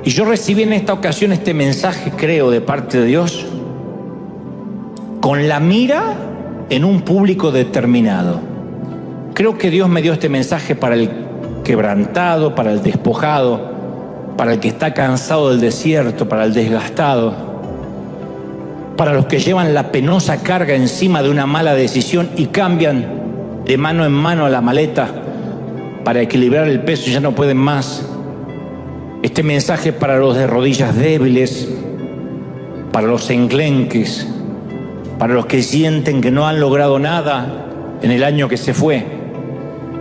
Y yo recibí en esta ocasión este mensaje, creo, de parte de Dios, con la mira en un público determinado. Creo que Dios me dio este mensaje para el quebrantado, para el despojado, para el que está cansado del desierto, para el desgastado, para los que llevan la penosa carga encima de una mala decisión y cambian de mano en mano la maleta para equilibrar el peso y ya no pueden más. Este mensaje para los de rodillas débiles, para los enclenques, para los que sienten que no han logrado nada en el año que se fue,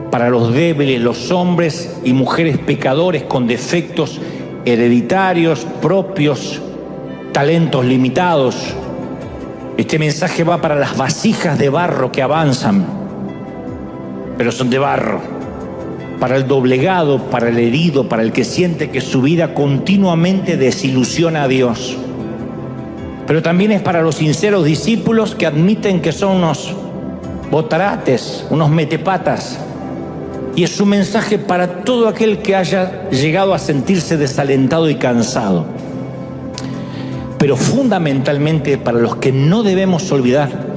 para los débiles, los hombres y mujeres pecadores con defectos hereditarios propios, talentos limitados. Este mensaje va para las vasijas de barro que avanzan, pero son de barro. Para el doblegado, para el herido, para el que siente que su vida continuamente desilusiona a Dios. Pero también es para los sinceros discípulos que admiten que son unos botarates, unos metepatas. Y es un mensaje para todo aquel que haya llegado a sentirse desalentado y cansado. Pero fundamentalmente para los que no debemos olvidar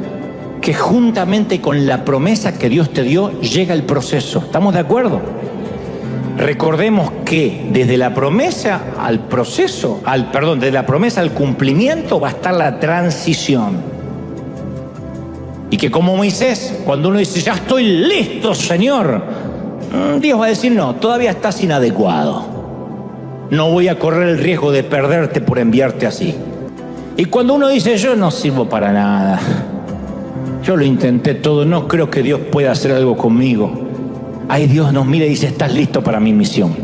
que juntamente con la promesa que Dios te dio llega el proceso. ¿Estamos de acuerdo? Recordemos que desde la promesa al proceso, desde la promesa al cumplimiento va a estar la transición. Y que como Moisés, cuando uno dice, ya estoy listo, Señor, Dios va a decir, no, todavía estás inadecuado. No voy a correr el riesgo de perderte por enviarte así. Y cuando uno dice, yo no sirvo para nada, yo lo intenté todo, no creo que Dios pueda hacer algo conmigo. Ahí Dios nos mira y dice, estás listo para mi misión.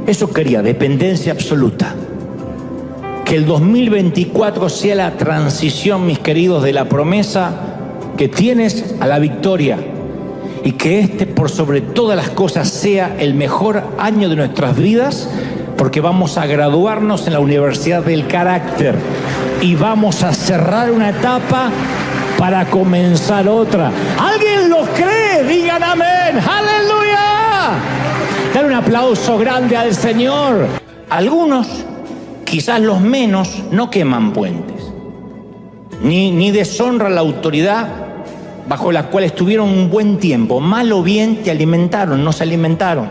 Eso quería, dependencia absoluta. Que el 2024 sea la transición, mis queridos, de la promesa que tienes a la victoria. Y que este, por sobre todas las cosas, sea el mejor año de nuestras vidas, porque vamos a graduarnos en la Universidad del Carácter y vamos a cerrar una etapa para comenzar otra. ¿Alguien lo cree? Digan amén. ¡Aleluya! Dale un aplauso grande al Señor. Algunos, quizás los menos, no queman puentes, ni deshonran la autoridad bajo la cual estuvieron un buen tiempo. Mal o bien te alimentaron, no se alimentaron.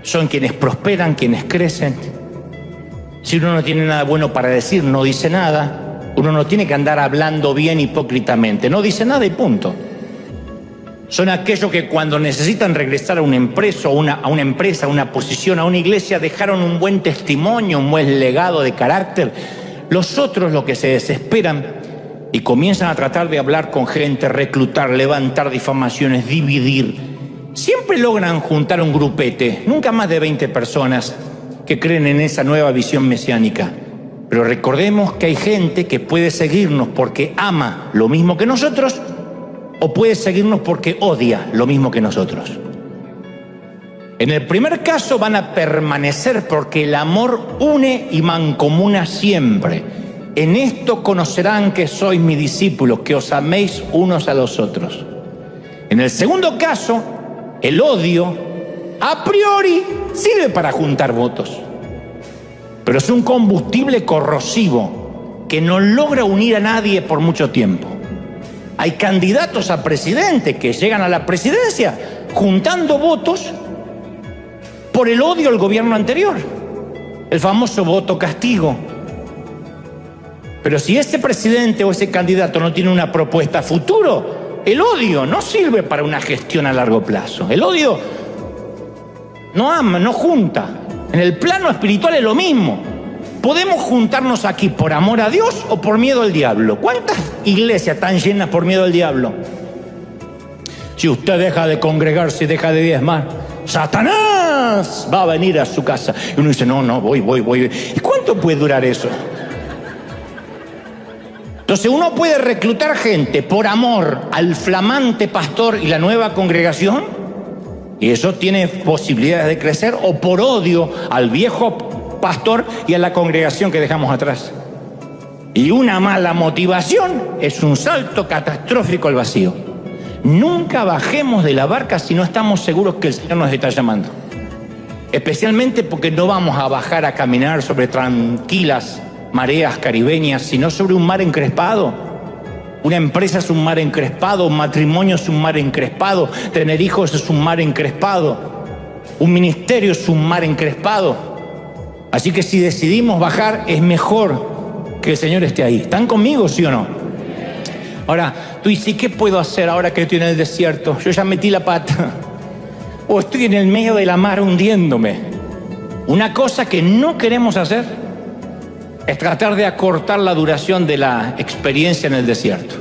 Son quienes prosperan, quienes crecen. Si uno no tiene nada bueno para decir, no dice nada. Uno no tiene que andar hablando bien hipócritamente. No dice nada y punto. Son aquellos que cuando necesitan regresar a una empresa, a una posición, a una iglesia, dejaron un buen testimonio, un buen legado de carácter. Los otros, los que se desesperan y comienzan a tratar de hablar con gente, reclutar, levantar difamaciones, dividir, siempre logran juntar un grupete, nunca más de 20 personas que creen en esa nueva visión mesiánica. Pero recordemos que hay gente que puede seguirnos porque ama lo mismo que nosotros o puede seguirnos porque odia lo mismo que nosotros. En el primer caso van a permanecer porque el amor une y mancomuna siempre. En esto conocerán que sois mis discípulos, que os améis unos a los otros. En el segundo caso, el odio a priori sirve para juntar votos, pero es un combustible corrosivo que no logra unir a nadie por mucho tiempo. Hay candidatos a presidente que llegan a la presidencia juntando votos por el odio al gobierno anterior, el famoso voto castigo. Pero si ese presidente o ese candidato no tiene una propuesta a futuro, el odio no sirve para una gestión a largo plazo. El odio no ama, no junta. En el plano espiritual es lo mismo. Podemos juntarnos aquí por amor a Dios o por miedo al diablo. ¿Cuántas iglesias están llenas por miedo al diablo? Si usted deja de congregarse y deja de diezmar, Satanás va a venir a su casa. Y uno dice, no, voy. ¿Y cuánto puede durar eso? Entonces uno puede reclutar gente por amor al flamante pastor y la nueva congregación, y eso tiene posibilidades de crecer, o por odio al viejo pastor y a la congregación que dejamos atrás. Y una mala motivación es un salto catastrófico al vacío. Nunca bajemos de la barca si no estamos seguros que el Señor nos está llamando. especialmente porque no vamos a bajar a caminar sobre tranquilas mareas caribeñas, sino sobre un mar encrespado. Una empresa es un mar encrespado, un matrimonio es un mar encrespado, tener hijos es un mar encrespado, un ministerio es un mar encrespado. Así que si decidimos bajar, es mejor que el Señor esté ahí. ¿Están conmigo, sí o no? Ahora, tú dices, ¿qué puedo hacer ahora que estoy en el desierto? Yo ya metí la pata. O estoy en el medio de la mar hundiéndome. Una cosa que no queremos hacer es tratar de acortar la duración de la experiencia en el desierto.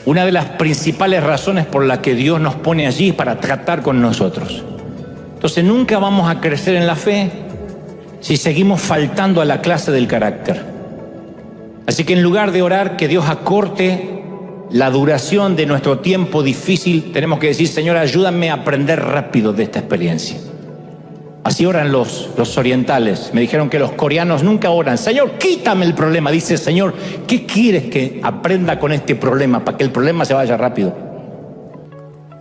Una de las principales razones por la que Dios nos pone allí es para tratar con nosotros. Entonces nunca vamos a crecer en la fe si seguimos faltando a la clase del carácter. Así que en lugar de orar que Dios acorte la duración de nuestro tiempo difícil, tenemos que decir, Señor, ayúdame a aprender rápido de esta experiencia. Así oran los orientales. Me dijeron que los coreanos nunca oran, Señor, quítame el problema. Dice, Señor, ¿qué quieres que aprenda con este problema para que el problema se vaya rápido?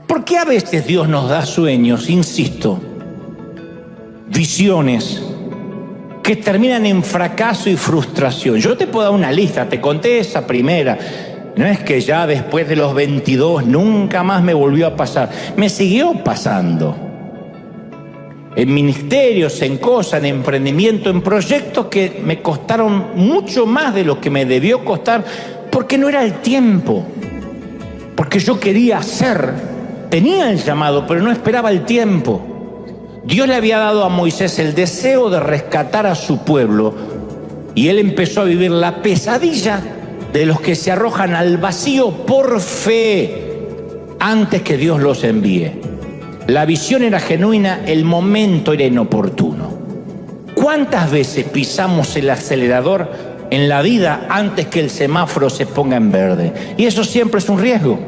¿Por qué a veces Dios nos da sueños, insisto, visiones que terminan en fracaso y frustración? Yo te puedo dar una lista, te conté esa primera. No es que ya después de los 22 nunca más me volvió a pasar. Me siguió pasando. En ministerios, en cosas, en emprendimiento, en proyectos que me costaron mucho más de lo que me debió costar, porque no era el tiempo, porque yo quería hacer, tenía el llamado, pero no esperaba el tiempo. Dios le había dado a Moisés el deseo de rescatar a su pueblo, y él empezó a vivir la pesadilla de los que se arrojan al vacío por fe antes que Dios los envíe. La visión era genuina, el momento era inoportuno. ¿Cuántas veces pisamos el acelerador en la vida antes que el semáforo se ponga en verde? Y eso siempre es un riesgo.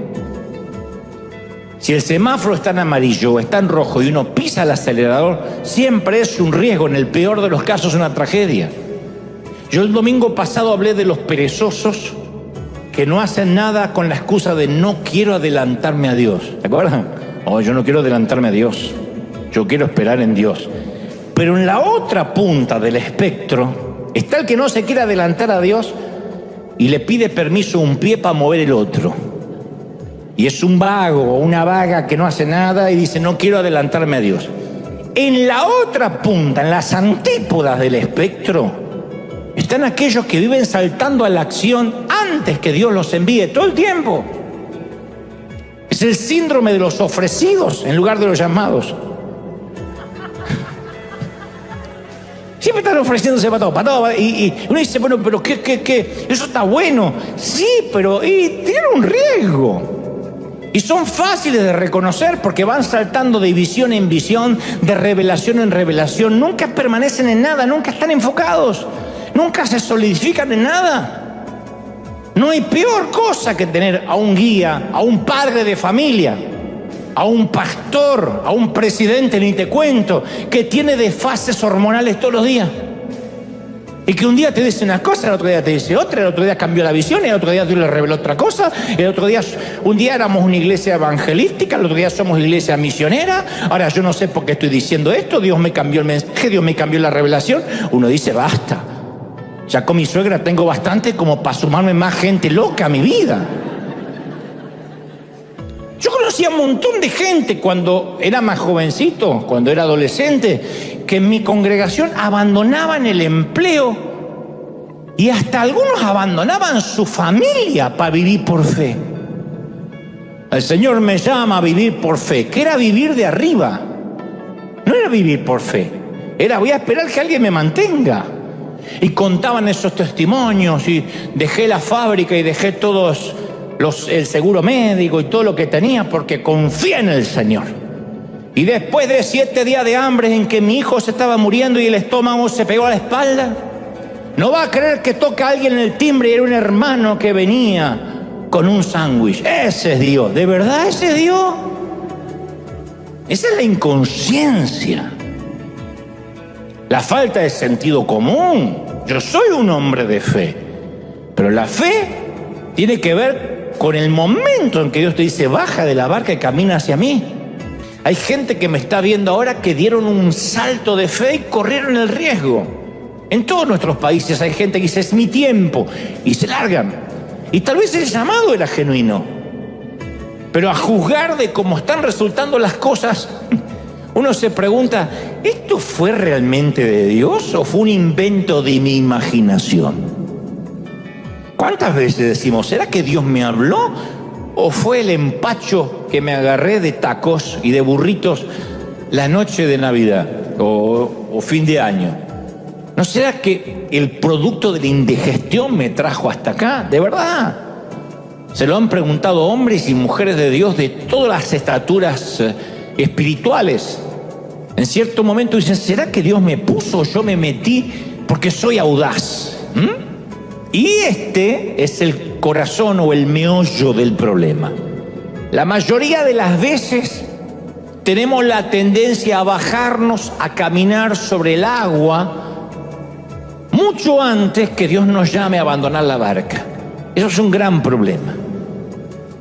Si el semáforo está en amarillo o está en rojo y uno pisa el acelerador, siempre es un riesgo, en el peor de los casos una tragedia. Yo el domingo pasado hablé de los perezosos que no hacen nada con la excusa de no quiero adelantarme a Dios. ¿Se acuerdan? Oh, yo no quiero adelantarme a Dios, yo quiero esperar en Dios. Pero en la otra punta del espectro está el que no se quiere adelantar a Dios y le pide permiso un pie para mover el otro. Y es un vago o una vaga que no hace nada y dice, no quiero adelantarme a Dios. En la otra punta, en las antípodas del espectro, están aquellos que viven saltando a la acción antes que Dios los envíe todo el tiempo. Es el síndrome de los ofrecidos en lugar de los llamados. Siempre están ofreciéndose para todo. Y uno dice, bueno, pero ¿qué? Eso está bueno. Sí, pero tiene un riesgo. Y son fáciles de reconocer porque van saltando de visión en visión, de revelación en revelación. Nunca permanecen en nada, nunca están enfocados, nunca se solidifican en nada. No hay peor cosa que tener a un guía, a un padre de familia, a un pastor, a un presidente, ni te cuento, que tiene desfases hormonales todos los días. Y que un día te dice una cosa, el otro día te dice otra, el otro día cambió la visión, el otro día Dios le reveló otra cosa, el otro día, un día éramos una iglesia evangelística, el otro día somos iglesia misionera, ahora yo no sé por qué estoy diciendo esto, Dios me cambió el mensaje, Dios me cambió la revelación. Uno dice, basta. Ya con mi suegra tengo bastante como para sumarme más gente loca a mi vida. Yo conocía un montón de gente cuando era más jovencito, cuando era adolescente, que en mi congregación abandonaban el empleo y hasta algunos abandonaban su familia para vivir por fe. El Señor me llama a vivir por fe, que era vivir de arriba. No era vivir por fe, era voy a esperar que alguien me mantenga. Y contaban esos testimonios y dejé la fábrica y dejé todos el seguro médico y todo lo que tenía porque confié en el Señor. Y después de 7 días de hambre en que mi hijo se estaba muriendo y el estómago se pegó a la espalda, no va a creer que toca a alguien en el timbre y era un hermano que venía con un sándwich. Ese es Dios, ¿de verdad ese es Dios? Esa es la inconsciencia. La falta de sentido común. Yo soy un hombre de fe, pero la fe tiene que ver con el momento en que Dios te dice, baja de la barca y camina hacia mí. Hay gente que me está viendo ahora que dieron un salto de fe y corrieron el riesgo. En todos nuestros países hay gente que dice, es mi tiempo, y se largan. Y tal vez el llamado era genuino. Pero a juzgar de cómo están resultando las cosas, uno se pregunta, ¿esto fue realmente de Dios o fue un invento de mi imaginación? ¿Cuántas veces decimos, ¿será que Dios me habló? ¿O fue el empacho que me agarré de tacos y de burritos la noche de Navidad o fin de año? ¿No será que el producto de la indigestión me trajo hasta acá? ¿De verdad? Se lo han preguntado hombres y mujeres de Dios de todas las estaturas espirituales. En cierto momento dicen, ¿será que Dios me puso o yo me metí porque soy audaz? Y este es el corazón o el meollo del problema. La mayoría de las veces tenemos la tendencia a bajarnos, a caminar sobre el agua mucho antes que Dios nos llame a abandonar la barca. Eso es un gran problema.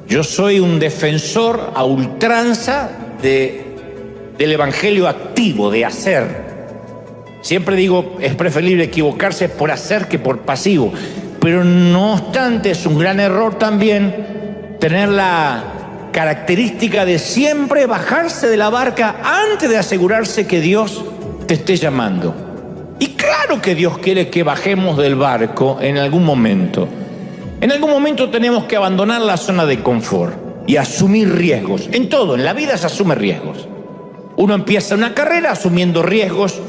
Yo soy un defensor a ultranza del evangelio activo, de hacer. Siempre digo, es preferible equivocarse por hacer que por pasivo. Pero no obstante, es un gran error también tener la característica de siempre bajarse de la barca antes de asegurarse que Dios te esté llamando. Y claro que Dios quiere que bajemos del barco en algún momento. En algún momento tenemos que abandonar la zona de confort y asumir riesgos. En todo, en la vida se asume riesgos. Uno empieza una carrera asumiendo riesgos.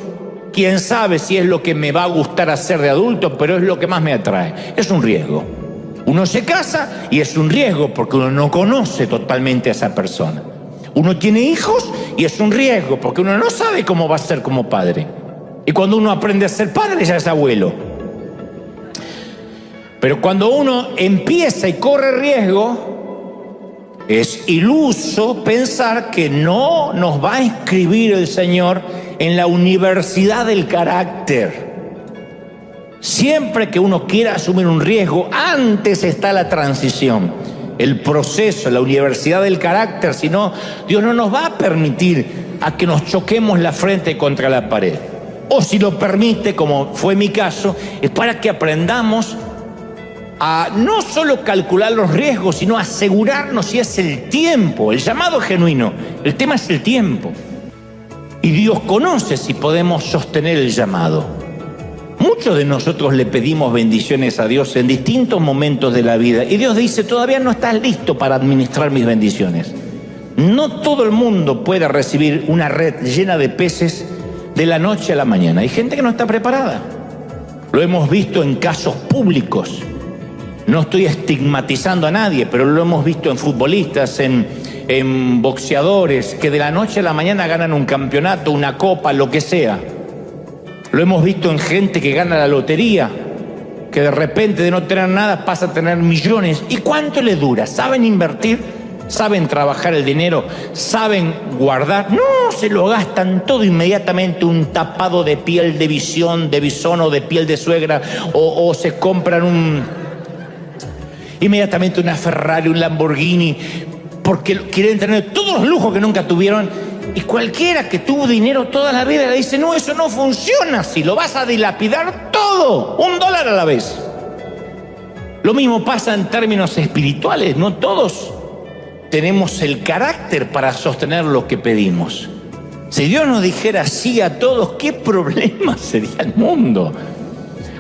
Quién sabe si es lo que me va a gustar hacer de adulto, pero es lo que más me atrae. Es un riesgo. Uno se casa y es un riesgo porque uno no conoce totalmente a esa persona. Uno tiene hijos y es un riesgo porque uno no sabe cómo va a ser como padre. Y cuando uno aprende a ser padre ya es abuelo. Pero cuando uno empieza y corre riesgo, es iluso pensar que no nos va a inscribir el Señor en la universidad del carácter. Siempre que uno quiera asumir un riesgo, antes está la transición, el proceso, la universidad del carácter. Si no, Dios no nos va a permitir a que nos choquemos la frente contra la pared. O si lo permite, como fue mi caso, es para que aprendamos a no solo calcular los riesgos, sino asegurarnos si es el tiempo. El llamado es genuino, el tema es el tiempo. Y Dios conoce si podemos sostener el llamado. Muchos de nosotros le pedimos bendiciones a Dios en distintos momentos de la vida. Y Dios dice, todavía no estás listo para administrar mis bendiciones. No todo el mundo puede recibir una red llena de peces de la noche a la mañana. Hay gente que no está preparada. Lo hemos visto en casos públicos. No estoy estigmatizando a nadie, pero lo hemos visto en futbolistas, en boxeadores, que de la noche a la mañana ganan un campeonato, una copa, lo que sea. Lo hemos visto en gente que gana la lotería, que de repente de no tener nada pasa a tener millones. ¿Y cuánto les dura? ¿Saben invertir? ¿Saben trabajar el dinero? ¿Saben guardar? No, se lo gastan todo inmediatamente, un tapado de piel de bisón o de piel de suegra, o se compran inmediatamente una Ferrari, un Lamborghini, porque quieren tener todos los lujos que nunca tuvieron. Y cualquiera que tuvo dinero toda la vida le dice, no, eso no funciona, si lo vas a dilapidar todo, $1 a la vez. Lo mismo pasa en términos espirituales, no todos tenemos el carácter para sostener lo que pedimos. Si Dios nos dijera sí a todos, ¿qué problema sería el mundo?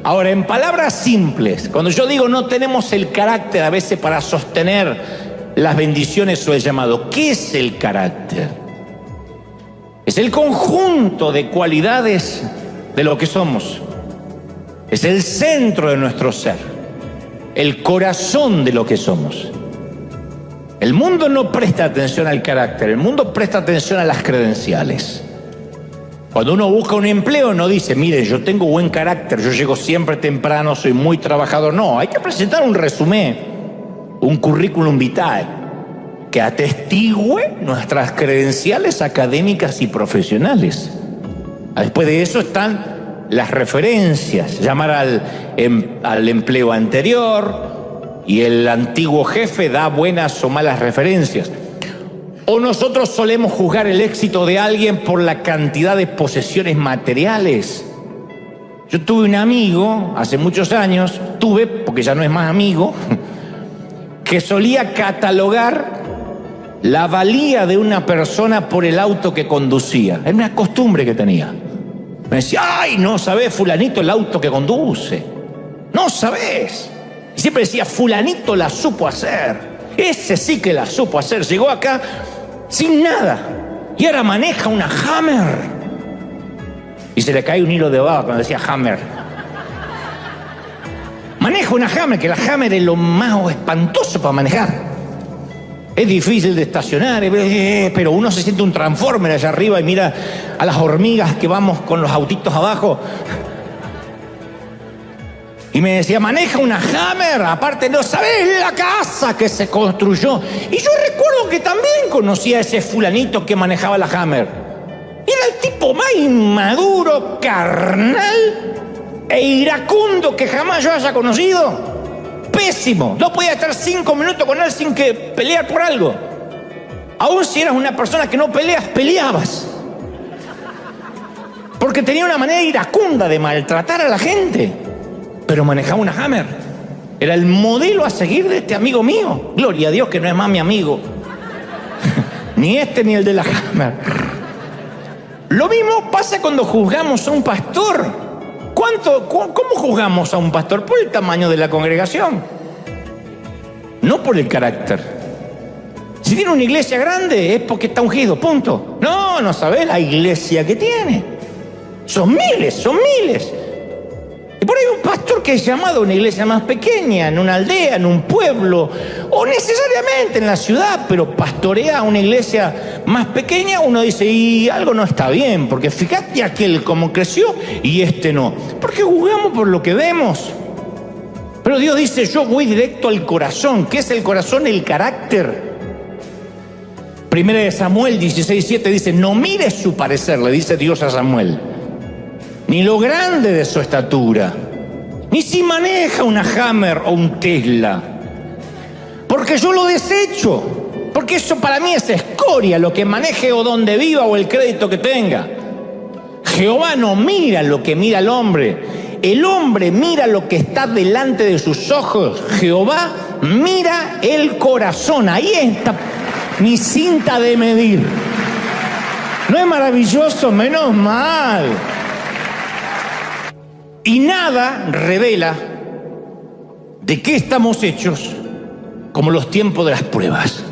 Ahora, en palabras simples, cuando yo digo no tenemos el carácter a veces para sostener las bendiciones o el llamado, ¿qué es el carácter? Es el conjunto de cualidades de lo que somos. Es el centro de nuestro ser, el corazón de lo que somos. El mundo no presta atención al carácter, el mundo presta atención a las credenciales. Cuando uno busca un empleo no dice, mire, yo tengo buen carácter, yo llego siempre temprano, soy muy trabajador. No, hay que presentar un resumen, un currículum vitae, que atestigue nuestras credenciales académicas y profesionales. Después de eso están las referencias, llamar al empleo anterior, y el antiguo jefe da buenas o malas referencias. O nosotros solemos juzgar el éxito de alguien por la cantidad de posesiones materiales. Yo tuve un amigo, hace muchos años, porque ya no es más amigo, que solía catalogar la valía de una persona por el auto que conducía. Era una costumbre que tenía. Me decía, ay, no sabés, fulanito, el auto que conduce. No sabés. Y siempre decía, fulanito la supo hacer. Ese sí que la supo hacer. Llegó acá sin nada. Y ahora maneja una Hammer. Y se le cae un hilo de baba cuando decía Hammer. Maneja una Hammer, que la Hammer es lo más espantoso para manejar. Es difícil de estacionar, pero uno se siente un Transformer allá arriba y mira a las hormigas que vamos con los autitos abajo. Y me decía, maneja una Hammer, aparte no sabés la casa que se construyó. Y yo recuerdo que también conocía a ese fulanito que manejaba la Hammer. Era el tipo más inmaduro, carnal e iracundo que jamás yo haya conocido. Pésimo. No podía estar 5 minutos con él sin que pelear por algo. Aún si eras una persona que no peleas, peleabas. Porque tenía una manera iracunda de maltratar a la gente. Pero manejaba una Hammer. Era el modelo a seguir de este amigo mío. Gloria a Dios que no es más mi amigo. Ni este ni el de la Hammer. Lo mismo pasa cuando juzgamos a un pastor. ¿Cómo juzgamos a un pastor? Por el tamaño de la congregación, no por el carácter. Si tiene una iglesia grande es porque está ungido, punto. No sabés la iglesia que tiene. Son miles. Y por ahí un pastor que es llamado a una iglesia más pequeña, en una aldea, en un pueblo, o necesariamente en la ciudad, pero pastorea a una iglesia más pequeña, uno dice, y algo no está bien, porque fíjate aquel cómo creció y este no. Porque juzgamos por lo que vemos. Pero Dios dice, yo voy directo al corazón. ¿Qué es el corazón? El carácter. Primera de Samuel 16:7 dice, no mires su parecer, le dice Dios a Samuel, ni lo grande de su estatura, ni si maneja una Hammer o un Tesla, porque yo lo desecho, porque eso para mí es escoria, lo que maneje o donde viva o el crédito que tenga. Jehová no mira lo que mira el hombre mira lo que está delante de sus ojos. Jehová mira el corazón. Ahí está mi cinta de medir. ¿No es maravilloso? Menos mal. Y nada revela de qué estamos hechos como los tiempos de las pruebas,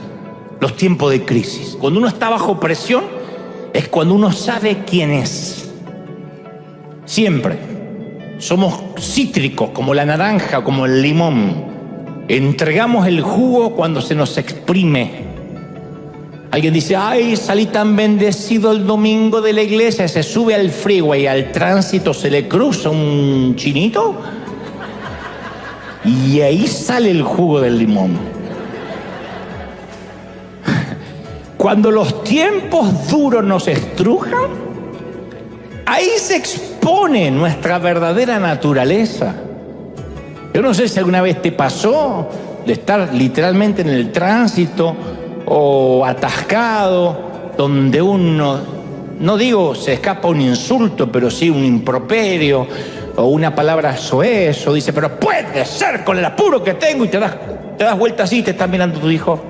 los tiempos de crisis. Cuando uno está bajo presión es cuando uno sabe quién es. Siempre somos cítricos, como la naranja, como el limón. Entregamos el jugo cuando se nos exprime. Alguien dice, ay, salí tan bendecido el domingo de la iglesia. Se sube al freeway, al tránsito, se le cruza un chinito y ahí sale el jugo del limón. Cuando los tiempos duros nos estrujan, ahí se expone nuestra verdadera naturaleza. Yo no sé si alguna vez te pasó de estar literalmente en el tránsito o atascado, donde uno, no digo se escapa un insulto, pero sí un improperio o una palabra soez, o dice, pero puede ser con el apuro que tengo, y te das vuelta así y te está mirando tu hijo.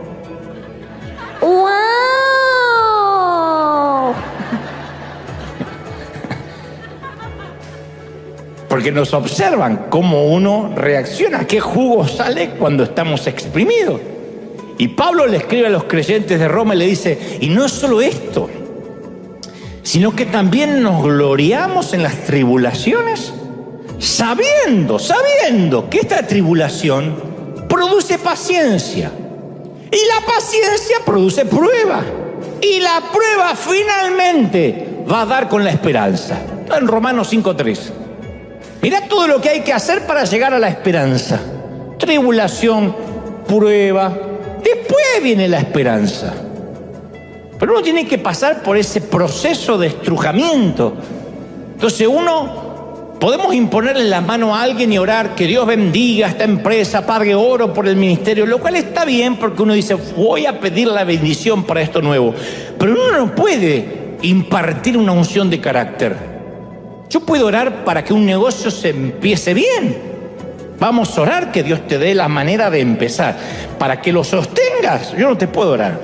¡Wow! Porque nos observan cómo uno reacciona, qué jugo sale cuando estamos exprimidos. Y Pablo le escribe a los creyentes de Roma y le dice, y no es solo esto, sino que también nos gloriamos en las tribulaciones, sabiendo que esta tribulación produce paciencia, y la paciencia produce prueba, y la prueba finalmente va a dar con la esperanza. En Romanos 5:3. Mirá todo lo que hay que hacer para llegar a la esperanza. Tribulación, prueba, después viene la esperanza. Pero uno tiene que pasar por ese proceso de estrujamiento. Entonces uno Podemos imponerle la mano a alguien y orar que Dios bendiga esta empresa, Padre, oro por el ministerio, lo cual está bien porque uno dice, voy a pedir la bendición para esto nuevo. Pero uno no puede impartir una unción de carácter. Yo puedo orar para que un negocio se empiece bien. Vamos a orar que Dios te dé la manera de empezar. Para que lo sostengas, yo no te puedo orar.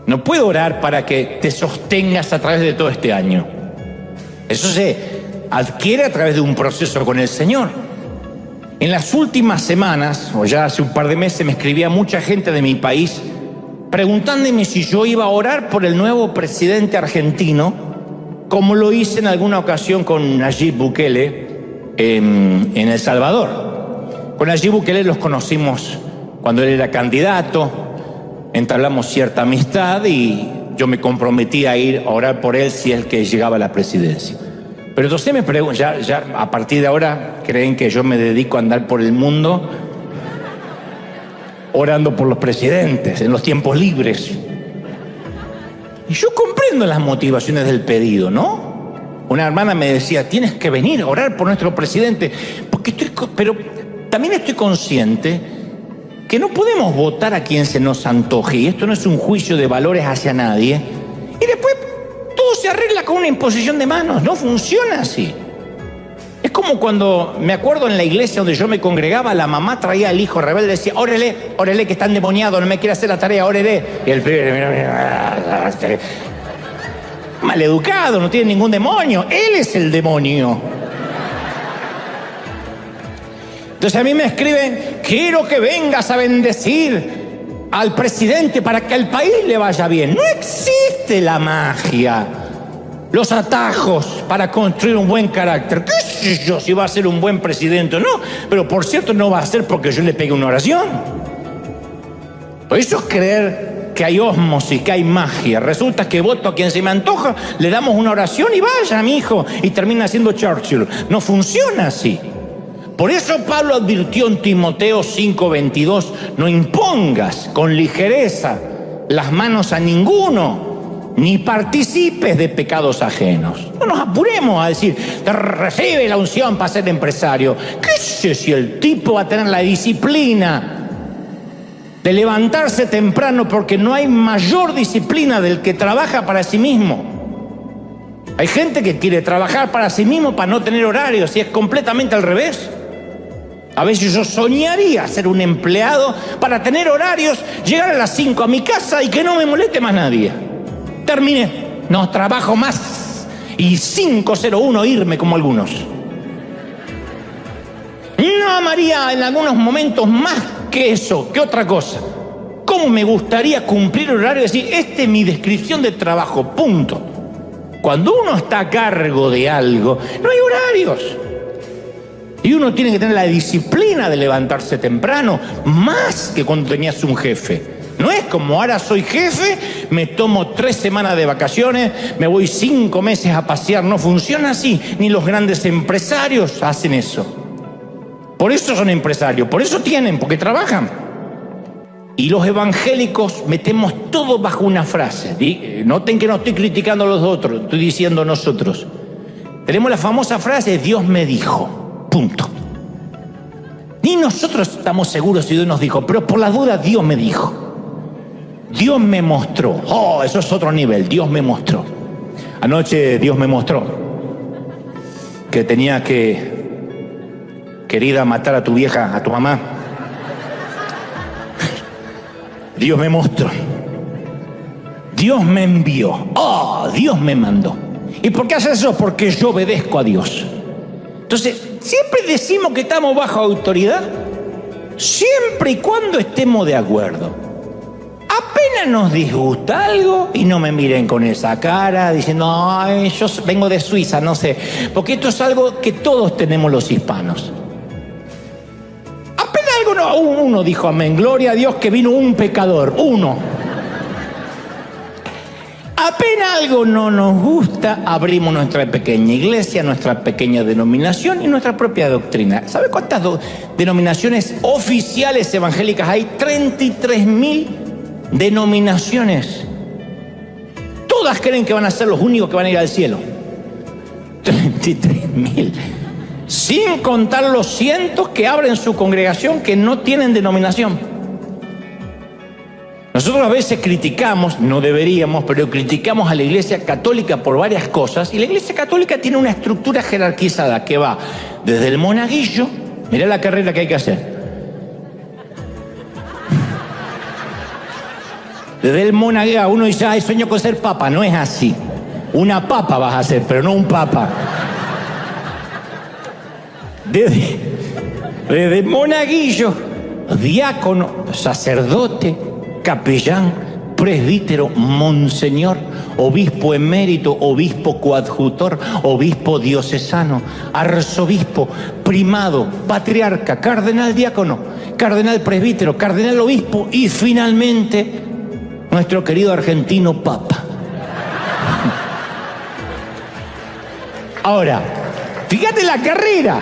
No puedo orar para que te sostengas a través de todo este año. Eso se adquiere a través de un proceso con el Señor. En las últimas semanas, o ya hace un par de meses, me escribía mucha gente de mi país preguntándome si yo iba a orar por el nuevo presidente argentino, como lo hice en alguna ocasión con Nayib Bukele en El Salvador. Con Nayib Bukele los conocimos cuando él era candidato, entablamos cierta amistad y yo me comprometí a ir a orar por él si es que llegaba a la presidencia. Pero entonces me preguntan, ya a partir de ahora creen que yo me dedico a andar por el mundo orando por los presidentes en los tiempos libres. Y yo comprendo las motivaciones del pedido, ¿no? Una hermana me decía, tienes que venir a orar por nuestro presidente, pero también estoy consciente que no podemos votar a quien se nos antoje, y esto no es un juicio de valores hacia nadie, y después todo se arregla con una imposición de manos. No funciona así. Es como cuando, me acuerdo en la iglesia donde yo me congregaba, la mamá traía al hijo rebelde y decía, órele que está endemoniado, no me quiere hacer la tarea, órele. Y el pibe, maleducado, no tiene ningún demonio, él es el demonio. Entonces a mí me escriben, quiero que vengas a bendecir al presidente para que al país le vaya bien. No existe la magia, los atajos para construir un buen carácter. ¿Qué sé yo si va a ser un buen presidente o no? Pero por cierto no va a ser porque yo le pegue una oración. Por eso es creer que hay ósmosis, que hay magia. Resulta que voto a quien se me antoja, le damos una oración y vaya, mi hijo, y termina siendo Churchill. No funciona así. Por eso Pablo advirtió en Timoteo 5:22, no impongas con ligereza las manos a ninguno, ni participes de pecados ajenos. No nos apuremos a decir, te recibe la unción para ser empresario. ¿Qué sé si el tipo va a tener la disciplina de levantarse temprano? Porque no hay mayor disciplina del que trabaja para sí mismo. Hay gente que quiere trabajar para sí mismo para no tener horarios, y es completamente al revés. A veces yo soñaría ser un empleado para tener horarios, llegar a las 5 a mi casa y que no me moleste más nadie. Terminé, no trabajo más, y 5:01 irme como algunos. No amaría en algunos momentos más que eso, que otra cosa. ¿Cómo me gustaría cumplir el horario y decir, esta es mi descripción de trabajo, punto? Cuando uno está a cargo de algo, no hay horarios. Y uno tiene que tener la disciplina de levantarse temprano, más que cuando tenías un jefe. No es como ahora soy jefe, me tomo 3 semanas de vacaciones, me voy 5 meses a pasear. No funciona así, ni los grandes empresarios hacen eso. Por eso son empresarios, por eso tienen, porque trabajan. Y los evangélicos metemos todo bajo una frase. Noten que no estoy criticando a los otros, estoy diciendo nosotros. Tenemos la famosa frase, Dios me dijo. Punto. Ni nosotros estamos seguros si Dios nos dijo, pero por la duda Dios me dijo. Dios me mostró. Oh, eso es otro nivel. Dios me mostró. Anoche Dios me mostró que tenía que, querida, matar a tu vieja, a tu mamá. Dios me mostró. Dios me envió. Oh, Dios me mandó. ¿Y por qué hace eso? Porque yo obedezco a Dios. Entonces, siempre decimos que estamos bajo autoridad, siempre y cuando estemos de acuerdo. Apenas nos disgusta algo, y no me miren con esa cara diciendo, ay, yo vengo de Suiza, no sé, porque esto es algo que todos tenemos los hispanos. Apenas algo, uno dijo amén, gloria a Dios que vino un pecador, uno. Apenas algo no nos gusta, abrimos nuestra pequeña iglesia, nuestra pequeña denominación y nuestra propia doctrina. ¿Sabe cuántas denominaciones oficiales evangélicas hay? 33.000 denominaciones. Todas creen que van a ser los únicos que van a ir al cielo. 23.000. Sin contar los cientos que abren su congregación que no tienen denominación. Nosotros a veces criticamos, no deberíamos, pero criticamos a la Iglesia Católica por varias cosas. Y la Iglesia Católica tiene una estructura jerarquizada que va desde el monaguillo. Mirá la carrera que hay que hacer. Desde el monaguillo, uno dice, ay, sueño con ser papa. No es así. Una papa vas a ser, pero no un papa. Desde monaguillo, diácono, sacerdote, capellán, presbítero, monseñor, obispo emérito, obispo coadjutor, obispo diocesano, arzobispo, primado, patriarca, cardenal diácono, cardenal presbítero, cardenal obispo y finalmente nuestro querido argentino papa. Ahora, fíjate la carrera.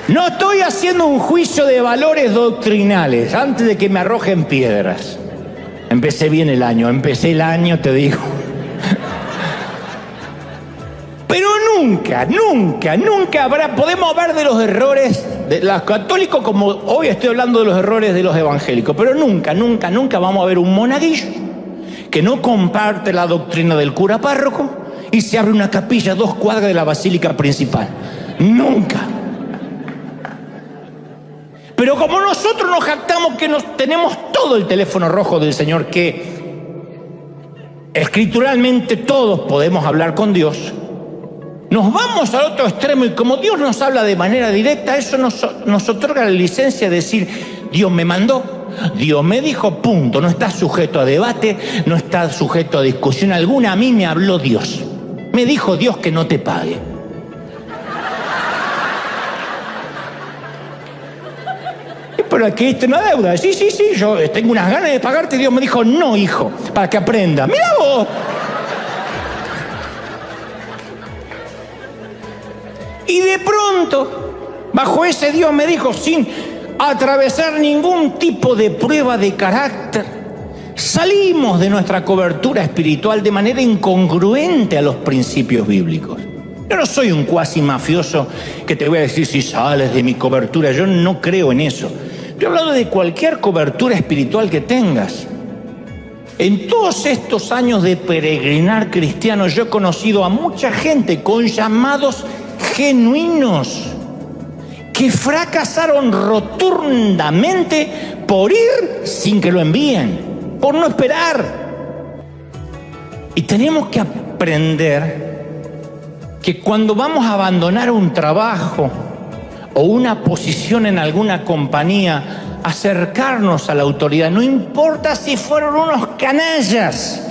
No estoy haciendo un juicio de valores doctrinales antes de que me arrojen piedras. Empecé bien el año, te digo. Pero nunca podemos hablar de los errores de los católicos como hoy estoy hablando de los errores de los evangélicos, pero nunca vamos a ver un monaguillo que no comparte la doctrina del cura párroco y se abre una capilla a 2 cuadras de la basílica principal. Nunca. Pero como nosotros nos jactamos que tenemos todo el teléfono rojo del Señor, que escrituralmente todos podemos hablar con Dios, nos vamos al otro extremo y como Dios nos habla de manera directa, eso nos otorga la licencia de decir, Dios me mandó, Dios me dijo, punto. No está sujeto a debate, no está sujeto a discusión alguna. A mí me habló Dios. Me dijo Dios que no te pague. Pero aquí está una deuda. Sí, yo tengo unas ganas de pagarte. Dios me dijo, no, hijo, para que aprenda. ¡Mira vos! Y de pronto, bajo ese Dios me dijo, sin atravesar ningún tipo de prueba de carácter, salimos de nuestra cobertura espiritual de manera incongruente a los principios bíblicos. Yo no soy un cuasi mafioso que te voy a decir si sales de mi cobertura. Yo no creo en eso. Yo he hablado de cualquier cobertura espiritual que tengas. En todos estos años de peregrinar cristiano, yo he conocido a mucha gente con llamados genuinos que fracasaron rotundamente por ir sin que lo envíen, por no esperar. Y tenemos que aprender que cuando vamos a abandonar un trabajo o una posición en alguna compañía, acercarnos a la autoridad, no importa si fueron unos canallas.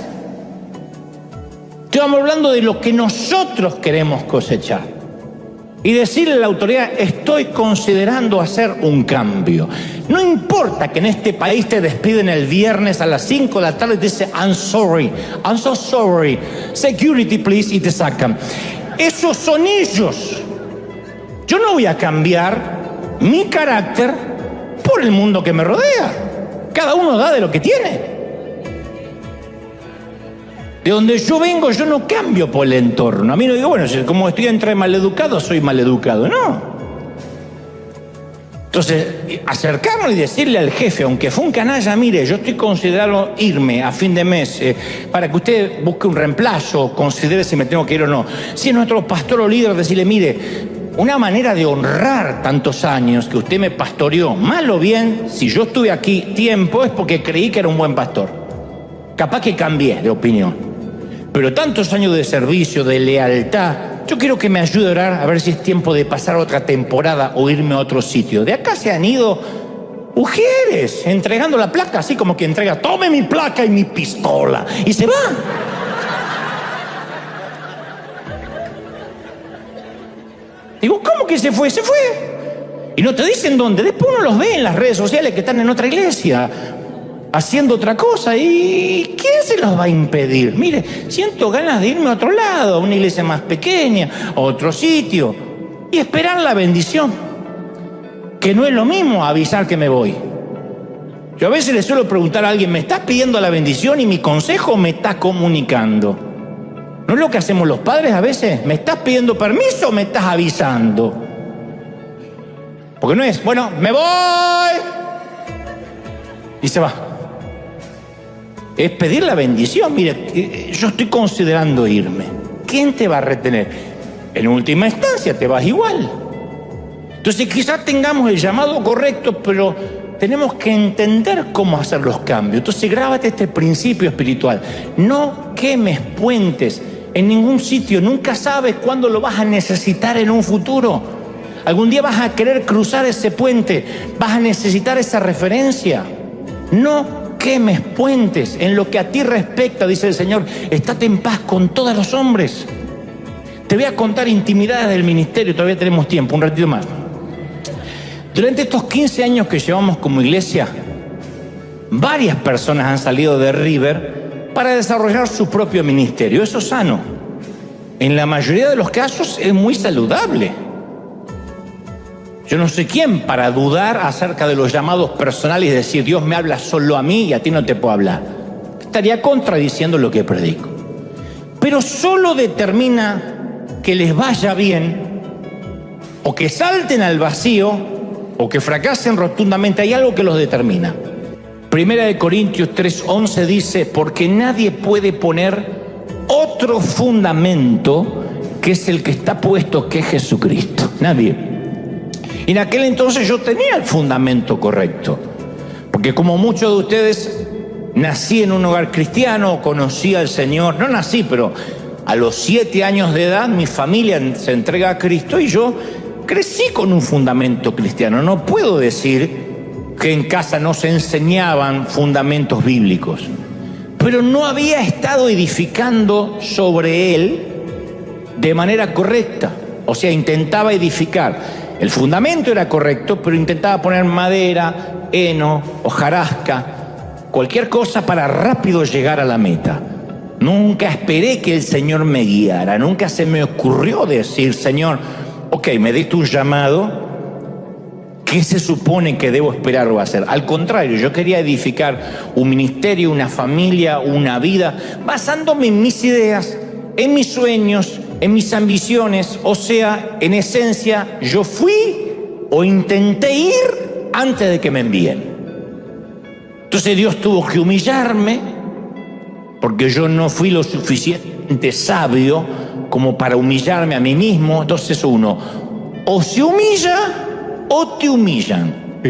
Estamos hablando de lo que nosotros queremos cosechar. Y decirle a la autoridad, estoy considerando hacer un cambio. No importa que en este país te despiden el viernes a las 5 de la tarde y te dicen, I'm so sorry, security please, y te sacan. Esos son ellos. Yo no voy a cambiar mi carácter por el mundo que me rodea. Cada uno da de lo que tiene. De donde yo vengo, yo no cambio por el entorno. A mí no digo, bueno, como estoy entre maleducado, soy maleducado. No. Entonces, acercarnos y decirle al jefe, aunque fue un canalla, mire, yo estoy considerando irme a fin de mes para que usted busque un reemplazo, considere si me tengo que ir o no. Si es nuestro pastor o líder, decirle, mire, una manera de honrar tantos años que usted me pastoreó, mal o bien, si yo estuve aquí tiempo es porque creí que era un buen pastor. Capaz que cambié de opinión. Pero tantos años de servicio, de lealtad, yo quiero que me ayude a orar a ver si es tiempo de pasar otra temporada o irme a otro sitio. De acá se han ido mujeres entregando la placa, así como que entrega, tome mi placa y mi pistola, y se van. Digo, ¿cómo que se fue? Se fue. Y no te dicen dónde. Después uno los ve en las redes sociales que están en otra iglesia haciendo otra cosa. ¿Y quién se los va a impedir? Mire, siento ganas de irme a otro lado, a una iglesia más pequeña, a otro sitio, y esperar la bendición, que no es lo mismo avisar que me voy. Yo a veces le suelo preguntar a alguien, ¿me estás pidiendo la bendición y mi consejo o me estás comunicando? ¿No es lo que hacemos los padres a veces? ¿Me estás pidiendo permiso o me estás avisando? Porque no es, bueno, me voy y se va. Es pedir la bendición. Mire, yo estoy considerando irme. ¿Quién te va a retener? En última instancia te vas igual. Entonces quizás tengamos el llamado correcto, pero tenemos que entender cómo hacer los cambios. Entonces grábate este principio espiritual. No quemes puentes en ningún sitio. Nunca sabes cuándo lo vas a necesitar en un futuro. Algún día vas a querer cruzar ese puente. Vas a necesitar esa referencia. No quemes puentes en lo que a ti respecta, dice el Señor. Estate en paz con todos los hombres. Te voy a contar intimidades del ministerio. Todavía tenemos tiempo, un ratito más. Durante estos 15 años que llevamos como iglesia, varias personas han salido de River para desarrollar su propio ministerio. Eso es sano. En la mayoría de los casos es muy saludable. Yo no sé quién para dudar acerca de los llamados personales y decir, Dios me habla solo a mí y a ti no te puedo hablar. Estaría contradiciendo lo que predico. Pero solo determina que les vaya bien o que salten al vacío o que fracasen rotundamente. Hay algo que los determina. Primera de Corintios 3:11 dice, porque nadie puede poner otro fundamento que es el que está puesto, que es Jesucristo. Nadie. Y en aquel entonces yo tenía el fundamento correcto, porque como muchos de ustedes, nací en un hogar cristiano, conocí al Señor. No nací, pero a los 7 años de edad mi familia se entrega a Cristo y yo crecí con un fundamento cristiano. No puedo decir que en casa no se enseñaban fundamentos bíblicos, pero no había estado edificando sobre él de manera correcta. O sea, intentaba edificar. El fundamento era correcto, pero intentaba poner madera, heno, hojarasca, cualquier cosa para rápido llegar a la meta. Nunca esperé que el Señor me guiara. Nunca se me ocurrió decir, Señor, ok, me diste un llamado, ¿qué se supone que debo esperar o hacer? Al contrario, yo quería edificar un ministerio, una familia, una vida, basándome en mis ideas, en mis sueños, en mis ambiciones. O sea, en esencia, yo fui o intenté ir antes de que me envíen. Entonces Dios tuvo que humillarme, porque yo no fui lo suficientemente sabio como para humillarme a mí mismo. Entonces uno o se humilla o te humillan.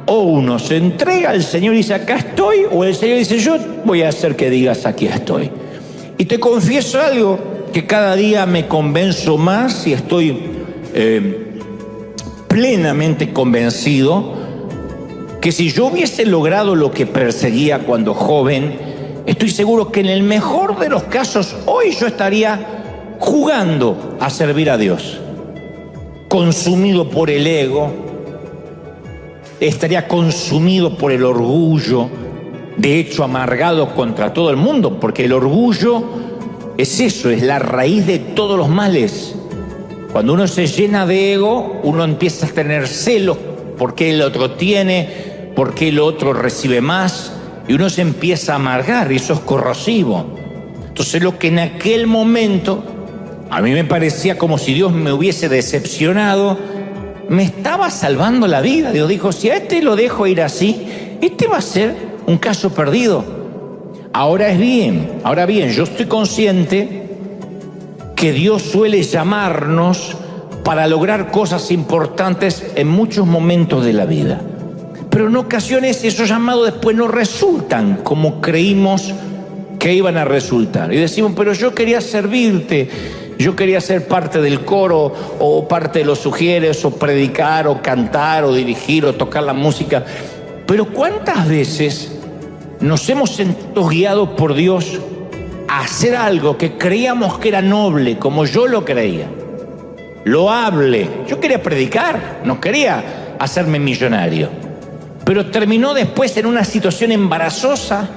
O uno se entrega al Señor y dice, acá estoy, o el Señor dice, yo voy a hacer que digas, aquí estoy. Y te confieso algo, que cada día me convenzo más y estoy plenamente convencido que si yo hubiese logrado lo que perseguía cuando joven, estoy seguro que en el mejor de los casos hoy yo estaría jugando a servir a Dios, consumido por el ego, estaría consumido por el orgullo, de hecho amargado contra todo el mundo, porque el orgullo es eso, es la raíz de todos los males. Cuando uno se llena de ego, uno empieza a tener celos porque el otro tiene, porque el otro recibe más, y uno se empieza a amargar, y eso es corrosivo. Entonces lo que en aquel momento a mí me parecía como si Dios me hubiese decepcionado, me estaba salvando la vida. Dios dijo, si a este lo dejo ir así, este va a ser un caso perdido. Ahora bien, yo estoy consciente que Dios suele llamarnos para lograr cosas importantes en muchos momentos de la vida. Pero en ocasiones esos llamados después no resultan como creímos que iban a resultar. Y decimos, pero yo quería servirte, yo quería ser parte del coro, o parte de los sugieres, o predicar, o cantar, o dirigir, o tocar la música. Pero ¿cuántas veces nos hemos sentido guiados por Dios a hacer algo que creíamos que era noble, como yo lo creía, loable? Yo quería predicar, no quería hacerme millonario, pero terminó después en una situación embarazosa,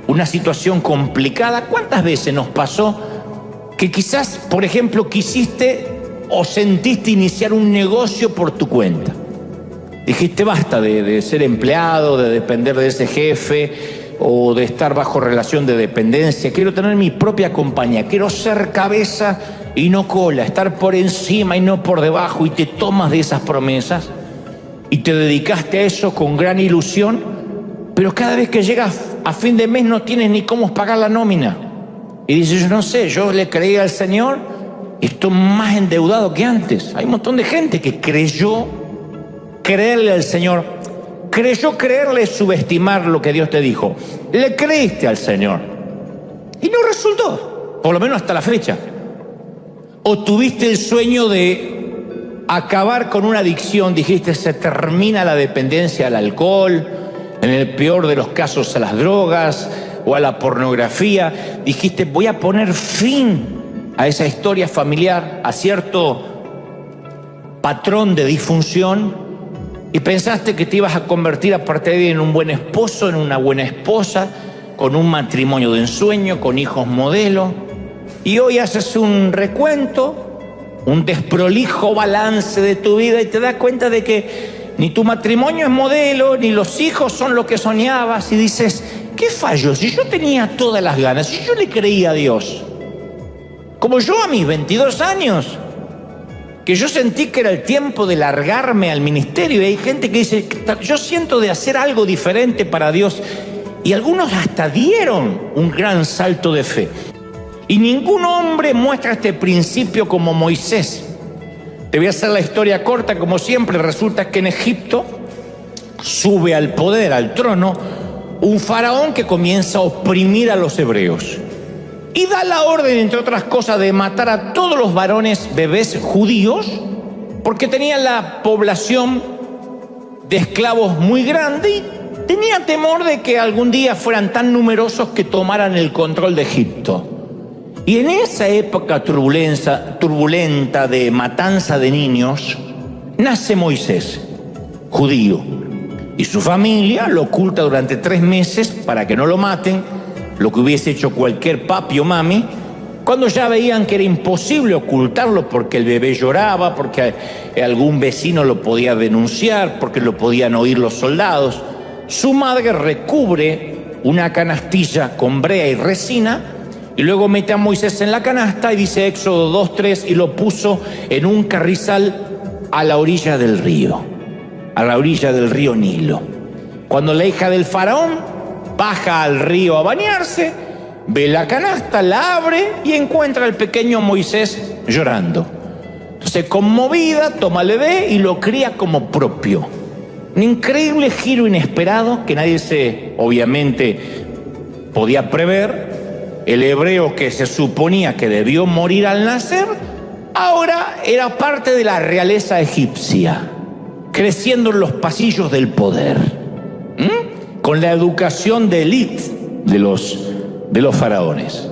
una situación complicada. ¿Cuántas veces nos pasó que quizás, por ejemplo, quisiste o sentiste iniciar un negocio por tu cuenta? Dijiste, basta de ser empleado, de depender de ese jefe, o de estar bajo relación de dependencia. Quiero tener mi propia compañía. Quiero ser cabeza y no cola, estar por encima y no por debajo. Y te tomas de esas promesas y te dedicaste a eso con gran ilusión, pero cada vez que llegas a fin de mes no tienes ni cómo pagar la nómina. Y dices, yo no sé, yo le creí al Señor, estoy más endeudado que antes. Hay un montón de gente que creyó creerle al Señor, creyó creerle subestimar lo que Dios te dijo. Le creíste al Señor y no resultó, por lo menos hasta la fecha. O tuviste el sueño de acabar con una adicción, dijiste, se termina la dependencia al alcohol, en el peor de los casos a las drogas o a la pornografía. Dijiste, voy a poner fin a esa historia familiar, a cierto patrón de disfunción, y pensaste que te ibas a convertir a partir de ahí en un buen esposo, en una buena esposa, con un matrimonio de ensueño, con hijos modelo, y hoy haces un recuento, un desprolijo balance de tu vida y te das cuenta de que ni tu matrimonio es modelo, ni los hijos son lo que soñabas, y dices, ¿qué falló? Si yo tenía todas las ganas, si yo le creía a Dios, como yo a mis 22 años, que yo sentí que era el tiempo de largarme al ministerio, y hay gente que dice, yo siento de hacer algo diferente para Dios, y algunos hasta dieron un gran salto de fe. Y ningún hombre muestra este principio como Moisés. Te voy a hacer la historia corta, como siempre. Resulta que en Egipto sube al poder, al trono, un faraón que comienza a oprimir a los hebreos. Y da la orden, entre otras cosas, de matar a todos los varones bebés judíos, porque tenía la población de esclavos muy grande y tenía temor de que algún día fueran tan numerosos que tomaran el control de Egipto. Y en esa época turbulenta de matanza de niños, nace Moisés, judío, y su familia lo oculta durante 3 meses para que no lo maten, lo que hubiese hecho cualquier papi o mami, cuando ya veían que era imposible ocultarlo porque el bebé lloraba, porque algún vecino lo podía denunciar, porque lo podían oír los soldados. Su madre recubre una canastilla con brea y resina y luego mete a Moisés en la canasta, y dice Éxodo 2:3, y lo puso en un carrizal a la orilla del río Nilo. Cuando la hija del faraón baja al río a bañarse, ve la canasta, la abre y encuentra al pequeño Moisés llorando. Entonces, conmovida, toma al bebé y lo cría como propio. Un increíble giro inesperado que nadie obviamente podía prever. El hebreo que se suponía que debió morir al nacer, ahora era parte de la realeza egipcia, creciendo en los pasillos del poder, con la educación de élite de los faraones.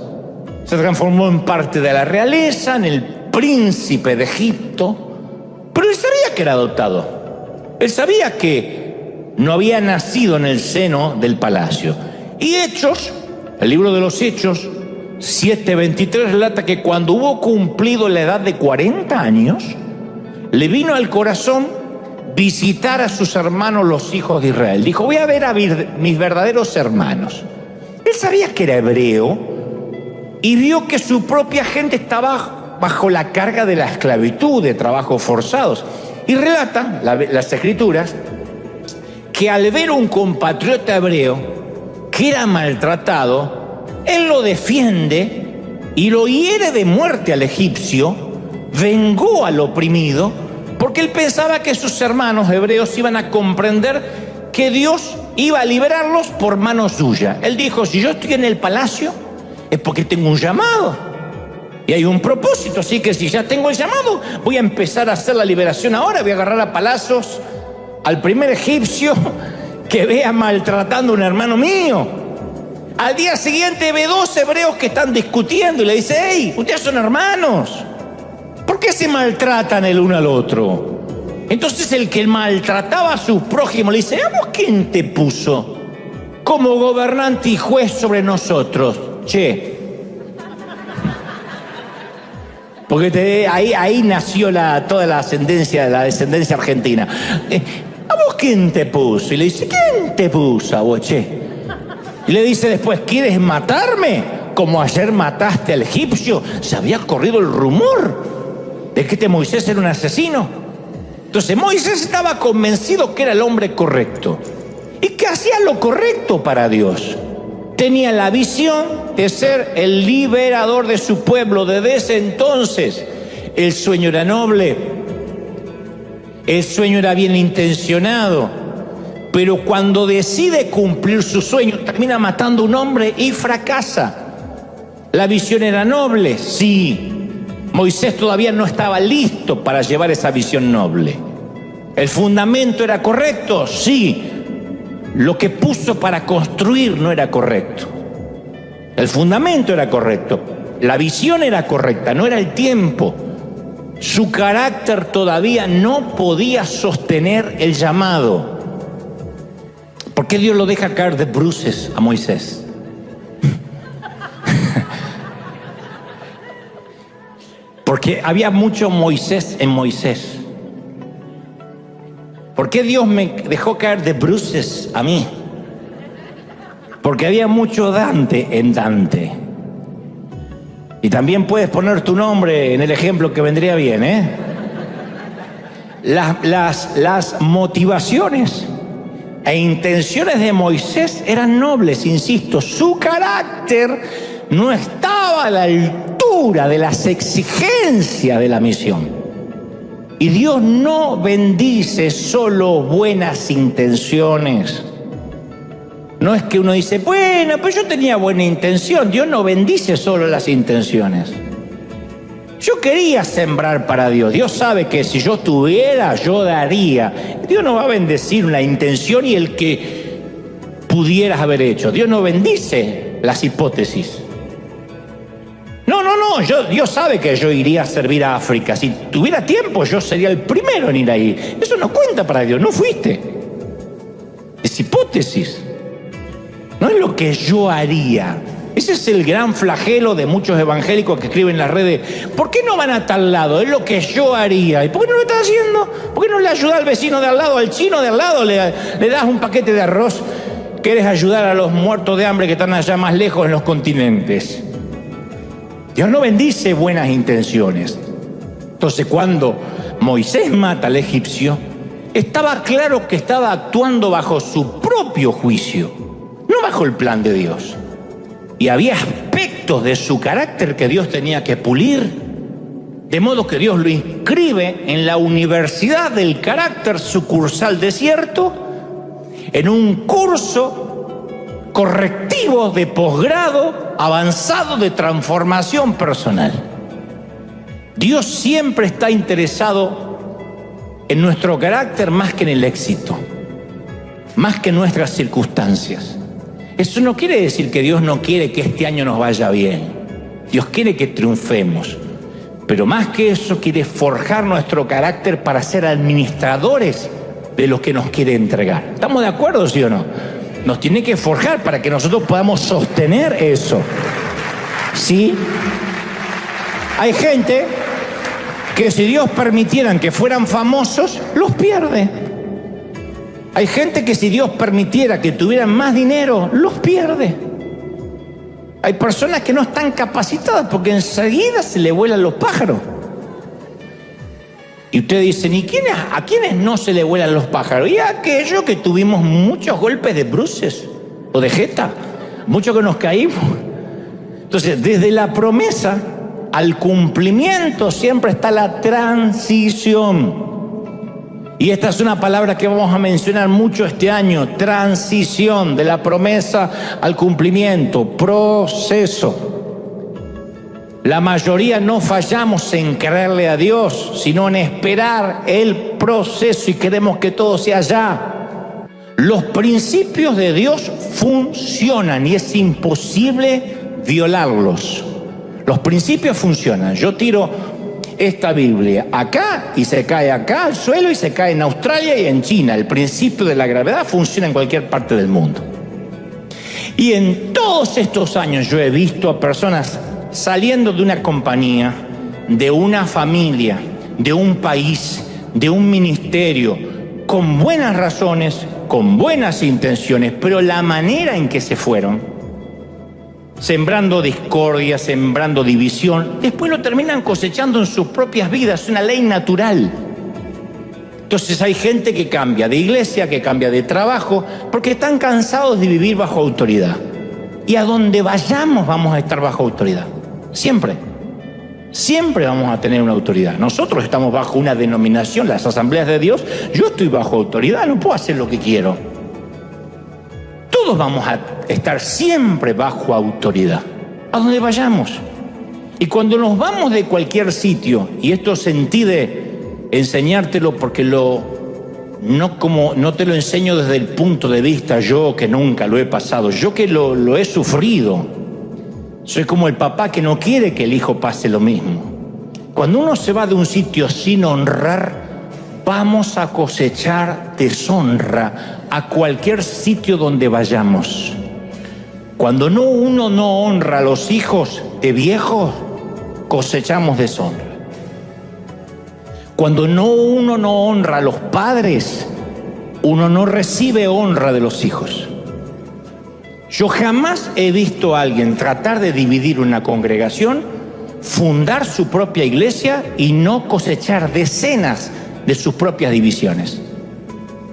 Se transformó en parte de la realeza, en el príncipe de Egipto, pero él sabía que era adoptado. Él sabía que no había nacido en el seno del palacio. Y Hechos, el libro de los Hechos 7:23 relata que cuando hubo cumplido la edad de 40 años, le vino al corazón visitar a sus hermanos los hijos de Israel. Dijo, voy a ver a mis verdaderos hermanos. Él sabía que era hebreo y vio que su propia gente estaba bajo la carga de la esclavitud, de trabajos forzados. Y relatan las escrituras que al ver un compatriota hebreo que era maltratado, él lo defiende y lo hiere de muerte al egipcio, vengó al oprimido, porque él pensaba que sus hermanos hebreos iban a comprender que Dios iba a liberarlos por mano suya. Él dijo, si yo estoy en el palacio es porque tengo un llamado y hay un propósito, así que si ya tengo el llamado, voy a empezar a hacer la liberación ahora. Voy a agarrar a palazos al primer egipcio que vea maltratando a un hermano mío. Al día siguiente ve 2 hebreos que están discutiendo y le dice, hey, ustedes son hermanos, ¿por qué se maltratan el uno al otro? Entonces el que maltrataba a su prójimo le dice, ¿a vos quién te puso como gobernante y juez sobre nosotros? Che. Porque ahí nació toda la descendencia argentina. ¿A vos quién te puso? Y le dice, ¿quién te puso a vos, che? Y le dice después, ¿quieres matarme? Como ayer mataste al egipcio. Se había corrido el rumor de que este Moisés era un asesino. Entonces Moisés estaba convencido que era el hombre correcto y que hacía lo correcto para Dios. Tenía la visión de ser el liberador de su pueblo. Desde ese entonces el sueño era noble, el sueño era bien intencionado. Pero cuando decide cumplir su sueño, termina matando a un hombre y fracasa. La visión era noble, sí. Moisés todavía no estaba listo para llevar esa visión noble. ¿El fundamento era correcto? Sí. Lo que puso para construir no era correcto. El fundamento era correcto. La visión era correcta, no era el tiempo. Su carácter todavía no podía sostener el llamado. ¿Por qué Dios lo deja caer de bruces a Moisés? Porque había mucho Moisés en Moisés. ¿Por qué Dios me dejó caer de bruces a mí? Porque había mucho Dante en Dante. Y también puedes poner tu nombre en el ejemplo que vendría bien, ¿eh? Las motivaciones e intenciones de Moisés eran nobles, insisto. Su carácter no estaba a la altura de las exigencias de la misión. Y Dios no bendice solo buenas intenciones. No es que uno dice, bueno, pues yo tenía buena intención. Dios no bendice solo las intenciones. Yo quería sembrar para Dios. Dios sabe que si yo tuviera, yo daría. Dios no va a bendecir la intención y el que pudieras haber hecho. Dios no bendice las hipótesis. No. Dios sabe que yo iría a servir a África. Si tuviera tiempo, yo sería el primero en ir ahí. Eso no cuenta para Dios. No fuiste. Es hipótesis. No es lo que yo haría. Ese es el gran flagelo de muchos evangélicos que escriben en las redes. ¿Por qué no van a tal lado? Es lo que yo haría. ¿Y por qué no lo estás haciendo? ¿Por qué no le ayudas al vecino de al lado, al chino de al lado? Le das un paquete de arroz. ¿Quieres ayudar a los muertos de hambre que están allá más lejos en los continentes? Dios no bendice buenas intenciones. Entonces, cuando Moisés mata al egipcio, estaba claro que estaba actuando bajo su propio juicio, no bajo el plan de Dios. Y había aspectos de su carácter que Dios tenía que pulir, de modo que Dios lo inscribe en la Universidad del Carácter Sucursal Desierto, en un curso correctivo de posgrado avanzado de transformación personal. Dios siempre está interesado en nuestro carácter más que en el éxito, más que en nuestras circunstancias. Eso no quiere decir que Dios no quiere que este año nos vaya bien. Dios quiere que triunfemos. Pero más que eso, quiere forjar nuestro carácter para ser administradores de lo que nos quiere entregar. ¿Estamos de acuerdo, sí o no? Nos tiene que forjar para que nosotros podamos sostener eso. ¿Sí? Hay gente que si Dios permitieran que fueran famosos, los pierde. Hay gente que si Dios permitiera que tuvieran más dinero, los pierde. Hay personas que no están capacitadas porque enseguida se le vuelan los pájaros. Y ustedes dicen, ¿y a quiénes no se le vuelan los pájaros? Y a aquellos que tuvimos muchos golpes de bruces o de jeta, muchos que nos caímos. Entonces, desde la promesa al cumplimiento siempre está la transición. Y esta es una palabra que vamos a mencionar mucho este año: transición, de la promesa al cumplimiento, proceso. La mayoría no fallamos en creerle a Dios, sino en esperar el proceso y queremos que todo sea ya. Los principios de Dios funcionan y es imposible violarlos. Los principios funcionan. Yo tiro esta Biblia acá y se cae acá al suelo y se cae en Australia y en China. El principio de la gravedad funciona en cualquier parte del mundo. Y en todos estos años yo he visto a personas saliendo de una compañía, de una familia, de un país, de un ministerio, con buenas razones, con buenas intenciones, pero la manera en que se fueron, sembrando discordia, sembrando división, después lo terminan cosechando en sus propias vidas. Es una ley natural. Entonces hay gente que cambia de iglesia, que cambia de trabajo, porque están cansados de vivir bajo autoridad. Y a donde vayamos vamos a estar bajo autoridad. Siempre. Siempre vamos a tener una autoridad. Nosotros estamos bajo una denominación, las Asambleas de Dios. Yo estoy bajo autoridad, no puedo hacer lo que quiero. Todos vamos a estar siempre bajo autoridad, a donde vayamos. Y cuando nos vamos de cualquier sitio, y esto sentí de enseñártelo porque no te lo enseño desde el punto de vista yo que nunca lo he pasado, yo que lo he sufrido. Soy como el papá que no quiere que el hijo pase lo mismo. Cuando uno se va de un sitio sin honrar, vamos a cosechar deshonra a cualquier sitio donde vayamos. Cuando uno no honra a los hijos de viejos, cosechamos deshonra. Cuando uno no honra a los padres, uno no recibe honra de los hijos. Yo jamás he visto a alguien tratar de dividir una congregación, fundar su propia iglesia y no cosechar decenas de sus propias divisiones.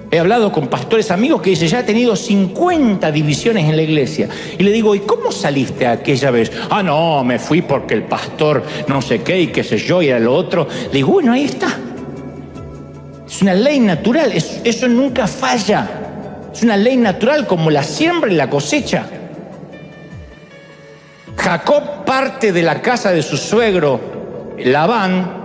He hablado con pastores amigos que dicen, ya he tenido 50 divisiones en la iglesia. Y le digo, ¿y cómo saliste aquella vez? Ah, no, me fui porque el pastor no sé qué y qué sé yo y era lo otro. Le digo, bueno, ahí está. Es una ley natural, eso nunca falla. Es una ley natural como la siembra y la cosecha. Jacob parte de la casa de su suegro Labán,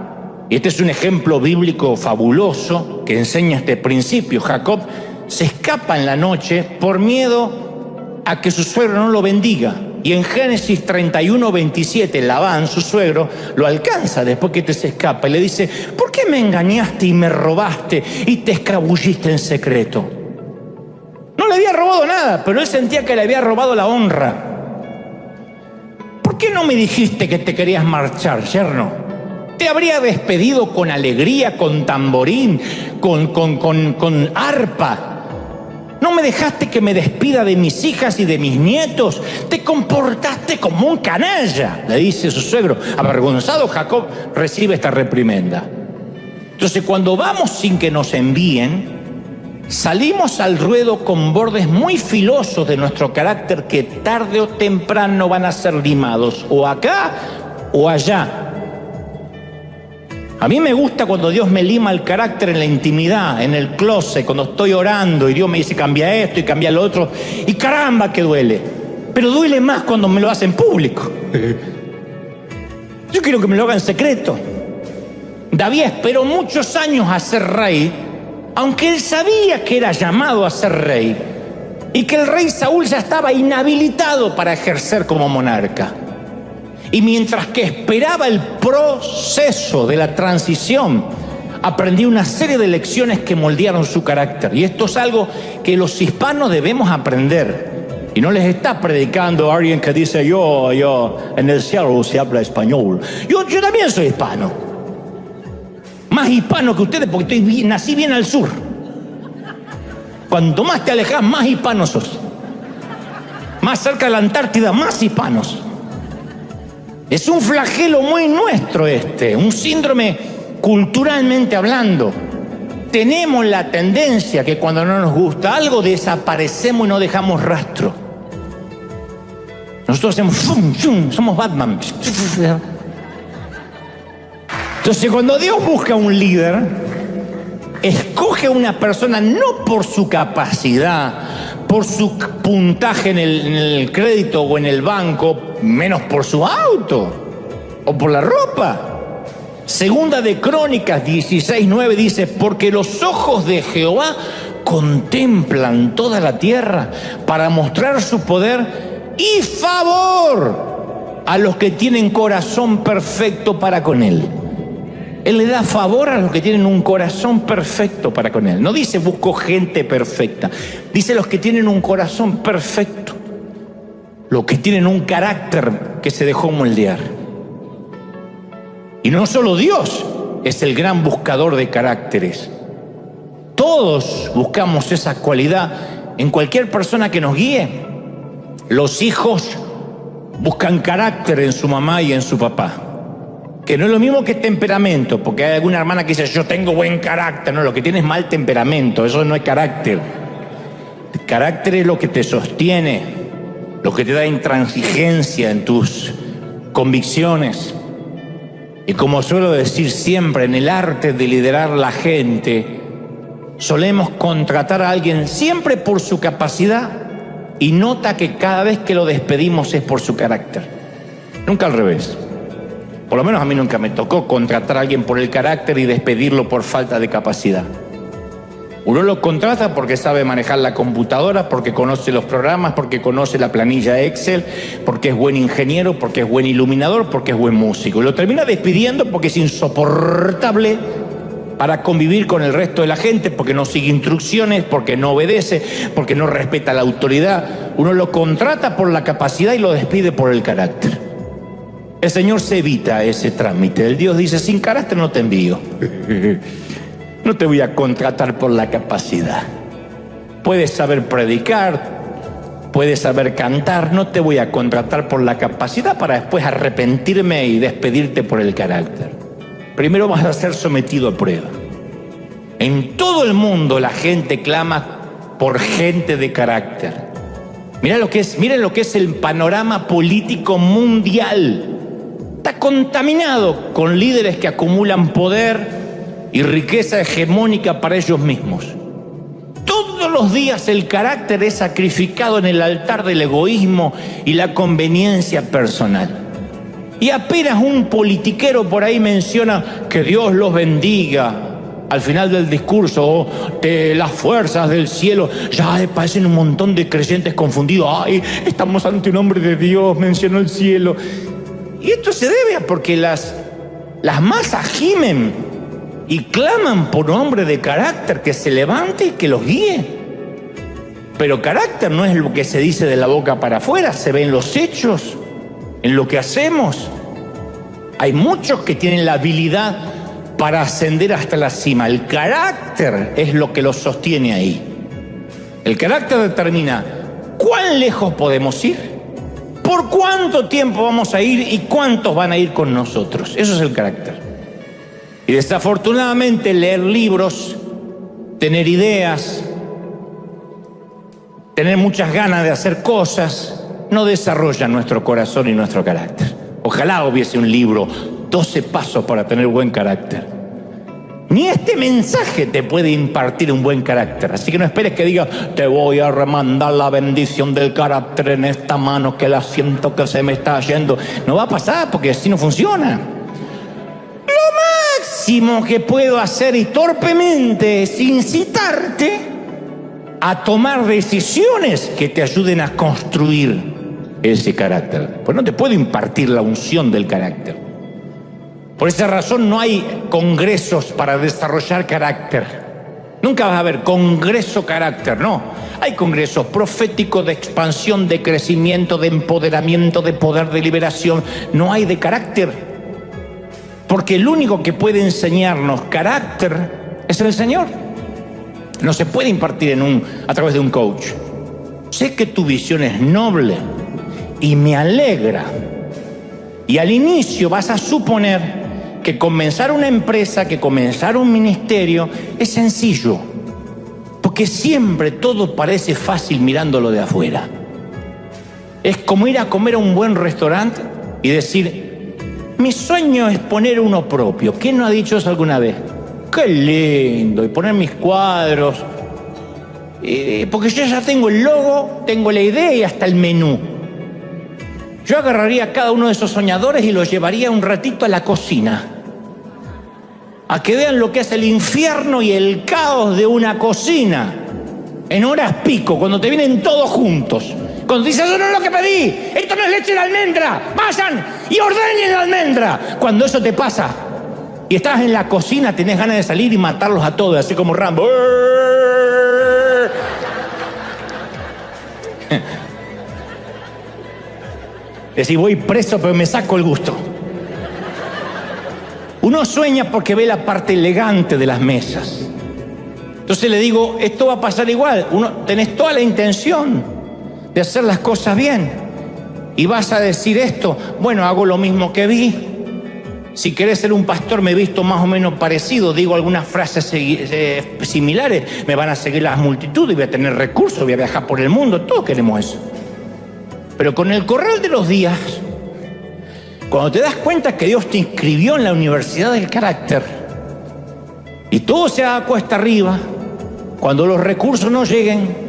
y este es un ejemplo bíblico fabuloso que enseña este principio. Jacob se escapa en la noche por miedo a que su suegro no lo bendiga. Y en Génesis 31:27, Labán, su suegro, lo alcanza después que se escapa y le dice, ¿por qué me engañaste y me robaste y te escabulliste en secreto? No le había robado nada, pero él sentía que le había robado la honra. ¿Por qué no me dijiste que te querías marchar, yerno? Te habría despedido con alegría, con tamborín, con arpa. No me dejaste que me despida de mis hijas y de mis nietos. Te comportaste como un canalla, le dice su suegro. Avergonzado, Jacob recibe esta reprimenda. Entonces, cuando vamos sin que nos envíen, salimos al ruedo con bordes muy filosos de nuestro carácter que tarde o temprano van a ser limados, o acá o allá. A mí me gusta cuando Dios me lima el carácter en la intimidad, en el closet, cuando estoy orando y Dios me dice cambia esto y cambia lo otro. Y caramba que duele. Pero duele más cuando me lo hace en público. Yo quiero que me lo haga en secreto. David esperó muchos años a ser rey, aunque él sabía que era llamado a ser rey y que el rey Saúl ya estaba inhabilitado para ejercer como monarca. Y mientras que esperaba el proceso de la transición, aprendió una serie de lecciones que moldearon su carácter. Y esto es algo que los hispanos debemos aprender. Y no les está predicando alguien que dice, yo, en el cielo se habla español. Yo también soy hispano. Más hispano que ustedes porque nací bien al sur. Cuanto más te alejas, más hispanos sos. Más cerca de la Antártida, más hispanos. Es un flagelo muy nuestro un síndrome culturalmente hablando. Tenemos la tendencia que cuando no nos gusta algo desaparecemos y no dejamos rastro. Nosotros hacemos fum, fum, somos Batman. Entonces cuando Dios busca un líder, escoge a una persona no por su capacidad, por su puntaje en el crédito o en el banco, menos por su auto o por la ropa. Segunda de Crónicas 16:9 dice, porque los ojos de Jehová contemplan toda la tierra para mostrar su poder y favor a los que tienen corazón perfecto para con él. Él le da favor a los que tienen un corazón perfecto para con él. No dice busco gente perfecta. Dice los que tienen un corazón perfecto. Los que tienen un carácter que se dejó moldear. Y no solo Dios es el gran buscador de caracteres. Todos buscamos esa cualidad en cualquier persona que nos guíe. Los hijos buscan carácter en su mamá y en su papá, que no es lo mismo que temperamento, porque hay alguna hermana que dice yo tengo buen carácter. No, lo que tiene es mal temperamento, eso no es carácter. El carácter es lo que te sostiene, lo que te da intransigencia en tus convicciones. Y como suelo decir siempre, en el arte de liderar la gente, solemos contratar a alguien siempre por su capacidad y nota que cada vez que lo despedimos es por su carácter. Nunca al revés. Por lo menos a mí nunca me tocó contratar a alguien por el carácter y despedirlo por falta de capacidad. Uno lo contrata porque sabe manejar la computadora, porque conoce los programas, porque conoce la planilla Excel, porque es buen ingeniero, porque es buen iluminador, porque es buen músico. Y lo termina despidiendo porque es insoportable para convivir con el resto de la gente, porque no sigue instrucciones, porque no obedece, porque no respeta la autoridad. Uno lo contrata por la capacidad y lo despide por el carácter. El Señor se evita ese trámite. El Dios dice, sin carácter no te envío. No te voy a contratar por la capacidad. Puedes saber predicar, puedes saber cantar, no te voy a contratar por la capacidad para después arrepentirme y despedirte por el carácter. Primero vas a ser sometido a prueba. En todo el mundo la gente clama por gente de carácter. Miren lo que es el panorama político mundial. Está contaminado con líderes que acumulan poder y riqueza hegemónica para ellos mismos. Todos los días el carácter es sacrificado en el altar del egoísmo y la conveniencia personal. Y apenas un politiquero por ahí menciona que Dios los bendiga al final del discurso, o de las fuerzas del cielo, ya parecen un montón de creyentes confundidos. Ay, estamos ante un hombre de Dios, mencionó el cielo. Y esto se debe a porque las masas gimen y claman por un hombre de carácter que se levante y que los guíe. Pero carácter no es lo que se dice de la boca para afuera, se ve en los hechos, en lo que hacemos. Hay muchos que tienen la habilidad para ascender hasta la cima. El carácter es lo que los sostiene ahí. El carácter determina cuán lejos podemos ir, por cuánto tiempo vamos a ir y cuántos van a ir con nosotros. Eso es el carácter. Y desafortunadamente leer libros, tener ideas, tener muchas ganas de hacer cosas, no desarrolla nuestro corazón y nuestro carácter. Ojalá hubiese un libro, 12 pasos para tener buen carácter. Ni este mensaje te puede impartir un buen carácter. Así que no esperes que diga, te voy a remandar la bendición del carácter en esta mano que la siento que se me está yendo. No va a pasar porque así no funciona. Lo máximo que puedo hacer y torpemente es incitarte a tomar decisiones que te ayuden a construir ese carácter. Pues no te puedo impartir la unción del carácter. Por esa razón no hay congresos para desarrollar carácter. Nunca vas a ver congreso carácter, no. Hay congresos proféticos de expansión, de crecimiento, de empoderamiento, de poder, de liberación. No hay de carácter. Porque el único que puede enseñarnos carácter es el Señor. No se puede impartir a través de un coach. Sé que tu visión es noble y me alegra. Y al inicio vas a suponer que comenzar una empresa, que comenzar un ministerio es sencillo, porque siempre todo parece fácil mirándolo de afuera. Es como ir a comer a un buen restaurante y decir, mi sueño es poner uno propio. ¿Quién no ha dicho eso alguna vez? ¡Qué lindo! Y poner mis cuadros, porque yo ya tengo el logo, tengo la idea y hasta el menú. Yo agarraría a cada uno de esos soñadores y los llevaría un ratito a la cocina, a que vean lo que es el infierno y el caos de una cocina en horas pico, cuando te vienen todos juntos. Cuando dices, eso no es lo que pedí, esto no es leche de almendra, vayan y ordenen la almendra. Cuando eso te pasa y estás en la cocina, tenés ganas de salir y matarlos a todos, así como Rambo. Decir, voy preso, pero me saco el gusto. Uno sueña porque ve la parte elegante de las mesas. Entonces le digo, esto va a pasar igual. Tenés toda la intención de hacer las cosas bien. Y vas a decir esto, bueno, hago lo mismo que vi. Si querés ser un pastor, me he visto más o menos parecido. Digo algunas frases similares. Me van a seguir las multitudes, voy a tener recursos, voy a viajar por el mundo. Todos queremos eso. Pero con el correr de los días, cuando te das cuenta que Dios te inscribió en la Universidad del Carácter y todo se haga cuesta arriba, cuando los recursos no lleguen,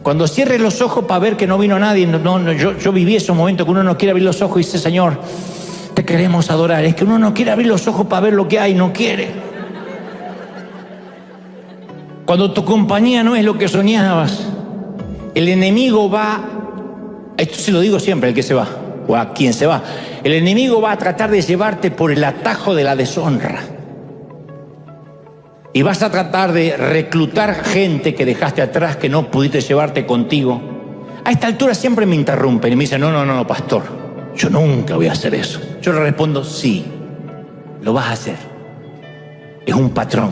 cuando cierres los ojos para ver que no vino nadie, yo viví esos momentos que uno no quiere abrir los ojos y dice, Señor, te queremos adorar. Es que uno no quiere abrir los ojos para ver lo que hay, no quiere. Cuando tu compañía no es lo que soñabas, el enemigo va, esto se lo digo siempre al que se va, o a quien se va, el enemigo va a tratar de llevarte por el atajo de la deshonra. Y vas a tratar de reclutar gente que dejaste atrás, que no pudiste llevarte contigo. A esta altura siempre me interrumpen y me dicen, no, pastor, yo nunca voy a hacer eso. Yo le respondo, sí, lo vas a hacer. Es un patrón.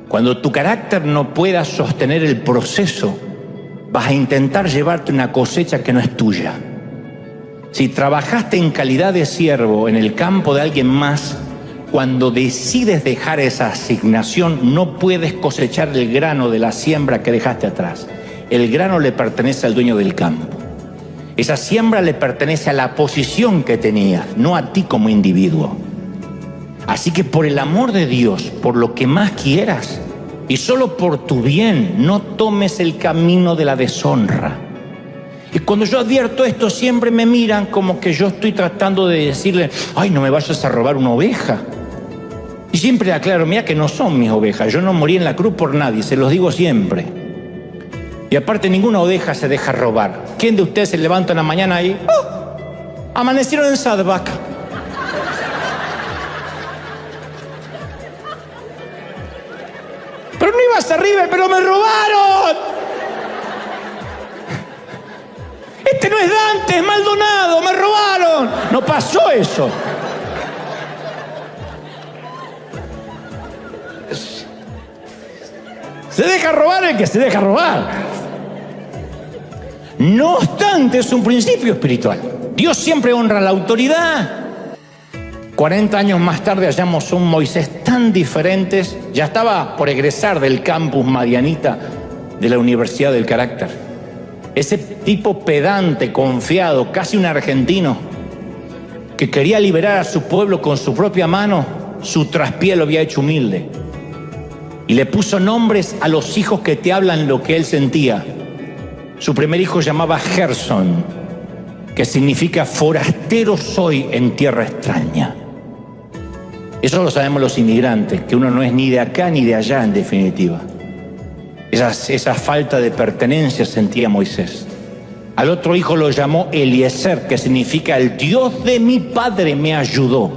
Cuando tu carácter no pueda sostener el proceso, vas a intentar llevarte una cosecha que no es tuya. Si trabajaste en calidad de siervo en el campo de alguien más, cuando decides dejar esa asignación, no puedes cosechar el grano de la siembra que dejaste atrás. El grano le pertenece al dueño del campo. Esa siembra le pertenece a la posición que tenías, no a ti como individuo. Así que por el amor de Dios, por lo que más quieras, y solo por tu bien, no tomes el camino de la deshonra. Y cuando yo advierto esto, siempre me miran como que yo estoy tratando de decirle, ay, no me vayas a robar una oveja. Y siempre le aclaro, mira que no son mis ovejas, yo no morí en la cruz por nadie, se los digo siempre. Y aparte ninguna oveja se deja robar. ¿Quién de ustedes se levanta una mañana y amanecieron en Sadback? Pero no ibas arriba, pero me robaron. Este no es Dante, es Maldonado, me robaron. No pasó eso. Se deja robar el que se deja robar. No obstante, es un principio espiritual. Dios siempre honra la autoridad. 40 años más tarde hallamos un Moisés tan diferente. Ya estaba por egresar del campus Madianita de la Universidad del Carácter. Ese tipo pedante, confiado, casi un argentino, que quería liberar a su pueblo con su propia mano, su traspié lo había hecho humilde. Y le puso nombres a los hijos que te hablan lo que él sentía. Su primer hijo llamaba Gerson, que significa forastero soy en tierra extraña. Eso lo sabemos los inmigrantes, que uno no es ni de acá ni de allá en definitiva. Esa falta de pertenencia sentía Moisés. Al otro hijo lo llamó Eliezer, que significa el Dios de mi padre me ayudó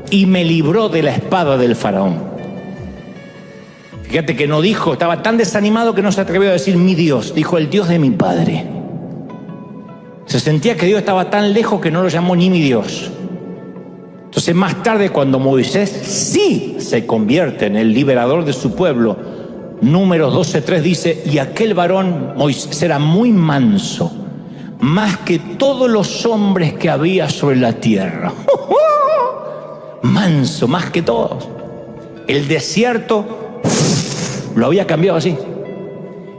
y me libró de la espada del faraón. Fíjate que no dijo, estaba tan desanimado que no se atrevió a decir mi Dios, dijo el Dios de mi padre. Se sentía que Dios estaba tan lejos que no lo llamó ni mi Dios. Entonces más tarde, cuando Moisés sí se convierte en el liberador de su pueblo, Números 12:3 dice, y aquel varón Moisés era muy manso, más que todos los hombres que había sobre la tierra. Manso, más que todos. El desierto lo había cambiado así.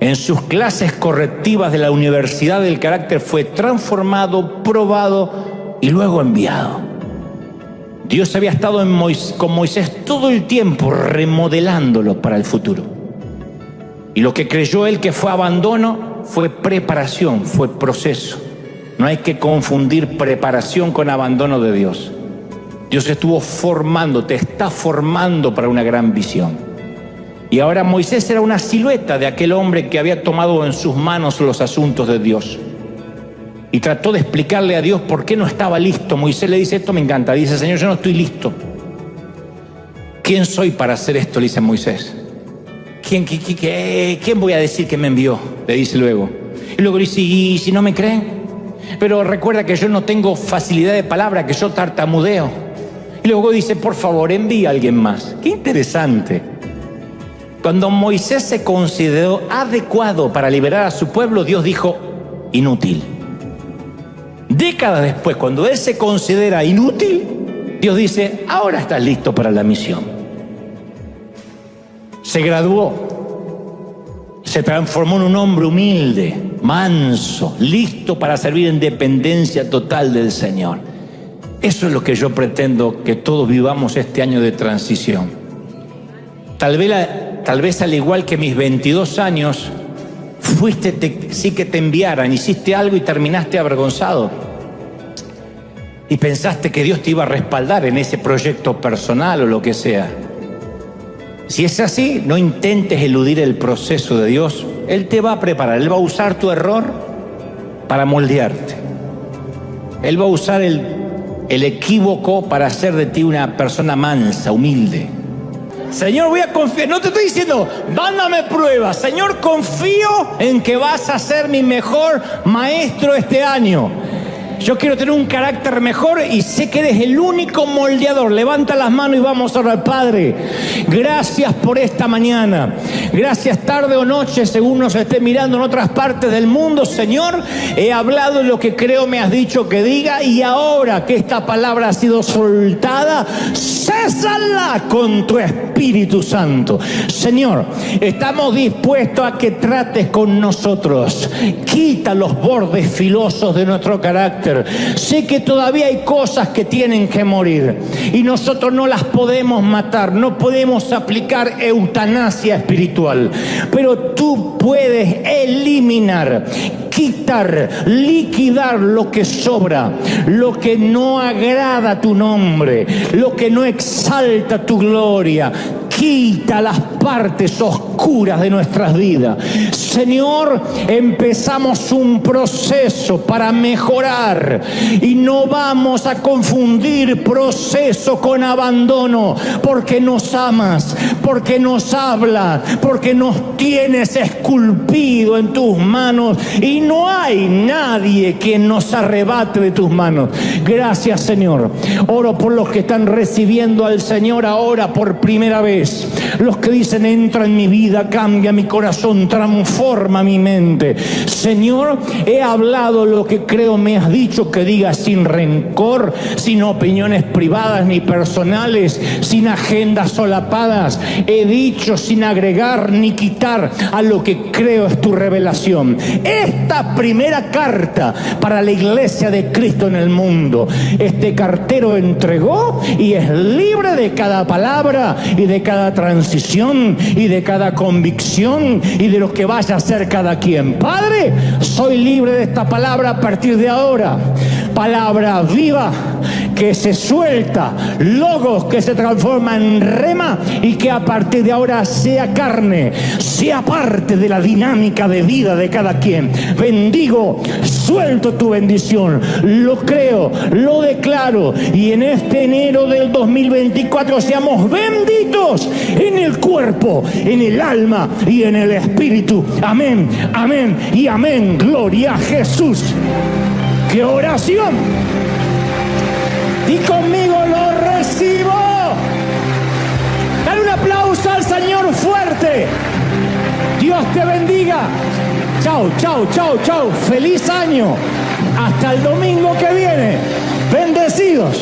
En sus clases correctivas de la Universidad del Carácter fue transformado, probado y luego enviado. Dios había estado con Moisés todo el tiempo remodelándolo para el futuro. Y lo que creyó él que fue abandono fue preparación, fue proceso. No hay que confundir preparación con abandono de Dios. Dios estuvo formando, te está formando para una gran visión. Y ahora Moisés era una silueta de aquel hombre que había tomado en sus manos los asuntos de Dios. Y trató de explicarle a Dios por qué no estaba listo. Moisés le dice, esto me encanta. Dice, Señor, yo no estoy listo. ¿Quién soy para hacer esto? Le dice Moisés. ¿Quién voy a decir que me envió? Le dice luego. Y luego dice, ¿y si no me creen? Pero recuerda que yo no tengo facilidad de palabra, que yo tartamudeo. Y luego dice, por favor, envía a alguien más. Qué interesante. Cuando Moisés se consideró adecuado para liberar a su pueblo, Dios dijo, inútil. Décadas después, cuando él se considera inútil, Dios dice, ahora estás listo para la misión. Se graduó, se transformó en un hombre humilde, manso, listo para servir en dependencia total del Señor. Eso es lo que yo pretendo que todos vivamos este año de transición. Tal vez al igual que mis 22 años, sí que te enviaran, hiciste algo y terminaste avergonzado. Y pensaste que Dios te iba a respaldar en ese proyecto personal o lo que sea. Si es así, no intentes eludir el proceso de Dios. Él te va a preparar, Él va a usar tu error para moldearte. Él va a usar el equívoco para hacer de ti una persona mansa, humilde. Señor, voy a confiar, no te estoy diciendo, mándame pruebas. Señor, confío en que vas a ser mi mejor maestro este año. Yo quiero tener un carácter mejor y sé que eres el único moldeador. Levanta las manos y vamos a orar. Padre, gracias por esta mañana. Gracias tarde o noche, según nos esté mirando en otras partes del mundo. Señor, he hablado lo que creo me has dicho que diga, y ahora que esta palabra ha sido soltada, césala con tu Espíritu Santo. Señor, estamos dispuestos a que trates con nosotros. Quita los bordes filosos de nuestro carácter. Sé que todavía hay cosas que tienen que morir y nosotros no las podemos matar, no podemos aplicar eutanasia espiritual, pero tú puedes eliminar, quitar, liquidar lo que sobra, lo que no agrada a tu nombre, lo que no exalta tu gloria. Quita las partes oscuras de nuestras vidas. Señor, empezamos un proceso para mejorar y no vamos a confundir proceso con abandono, porque nos amas, porque nos hablas, porque nos tienes esculpido en tus manos y no hay nadie que nos arrebate de tus manos. Gracias, Señor. Oro por los que están recibiendo al Señor ahora por primera vez. Los que dicen, entra en mi vida, cambia mi corazón, transforma mi mente. Señor, he hablado lo que creo me has dicho que diga, sin rencor, sin opiniones privadas ni personales, sin agendas solapadas. He dicho sin agregar ni quitar a lo que creo es tu revelación. Esta primera carta para la iglesia de Cristo en el mundo, este cartero entregó y es libre de cada palabra y de cada transición y de cada convicción y de lo que vaya a hacer cada quien. Padre, soy libre de esta palabra a partir de ahora. Palabra viva que se suelta, logos que se transforma en rema y que a partir de ahora sea carne, sea parte de la dinámica de vida de cada quien. Bendigo, suelto tu bendición, lo creo, lo declaro, y en este enero del 2024 seamos benditos en el cuerpo, en el alma y en el espíritu. Amén, amén y amén. Gloria a Jesús. ¡Qué oración! Y conmigo lo recibo. Dale un aplauso al Señor fuerte. Dios te bendiga. Chao, chao, chao, chao. Feliz año. Hasta el domingo que viene. Bendecidos.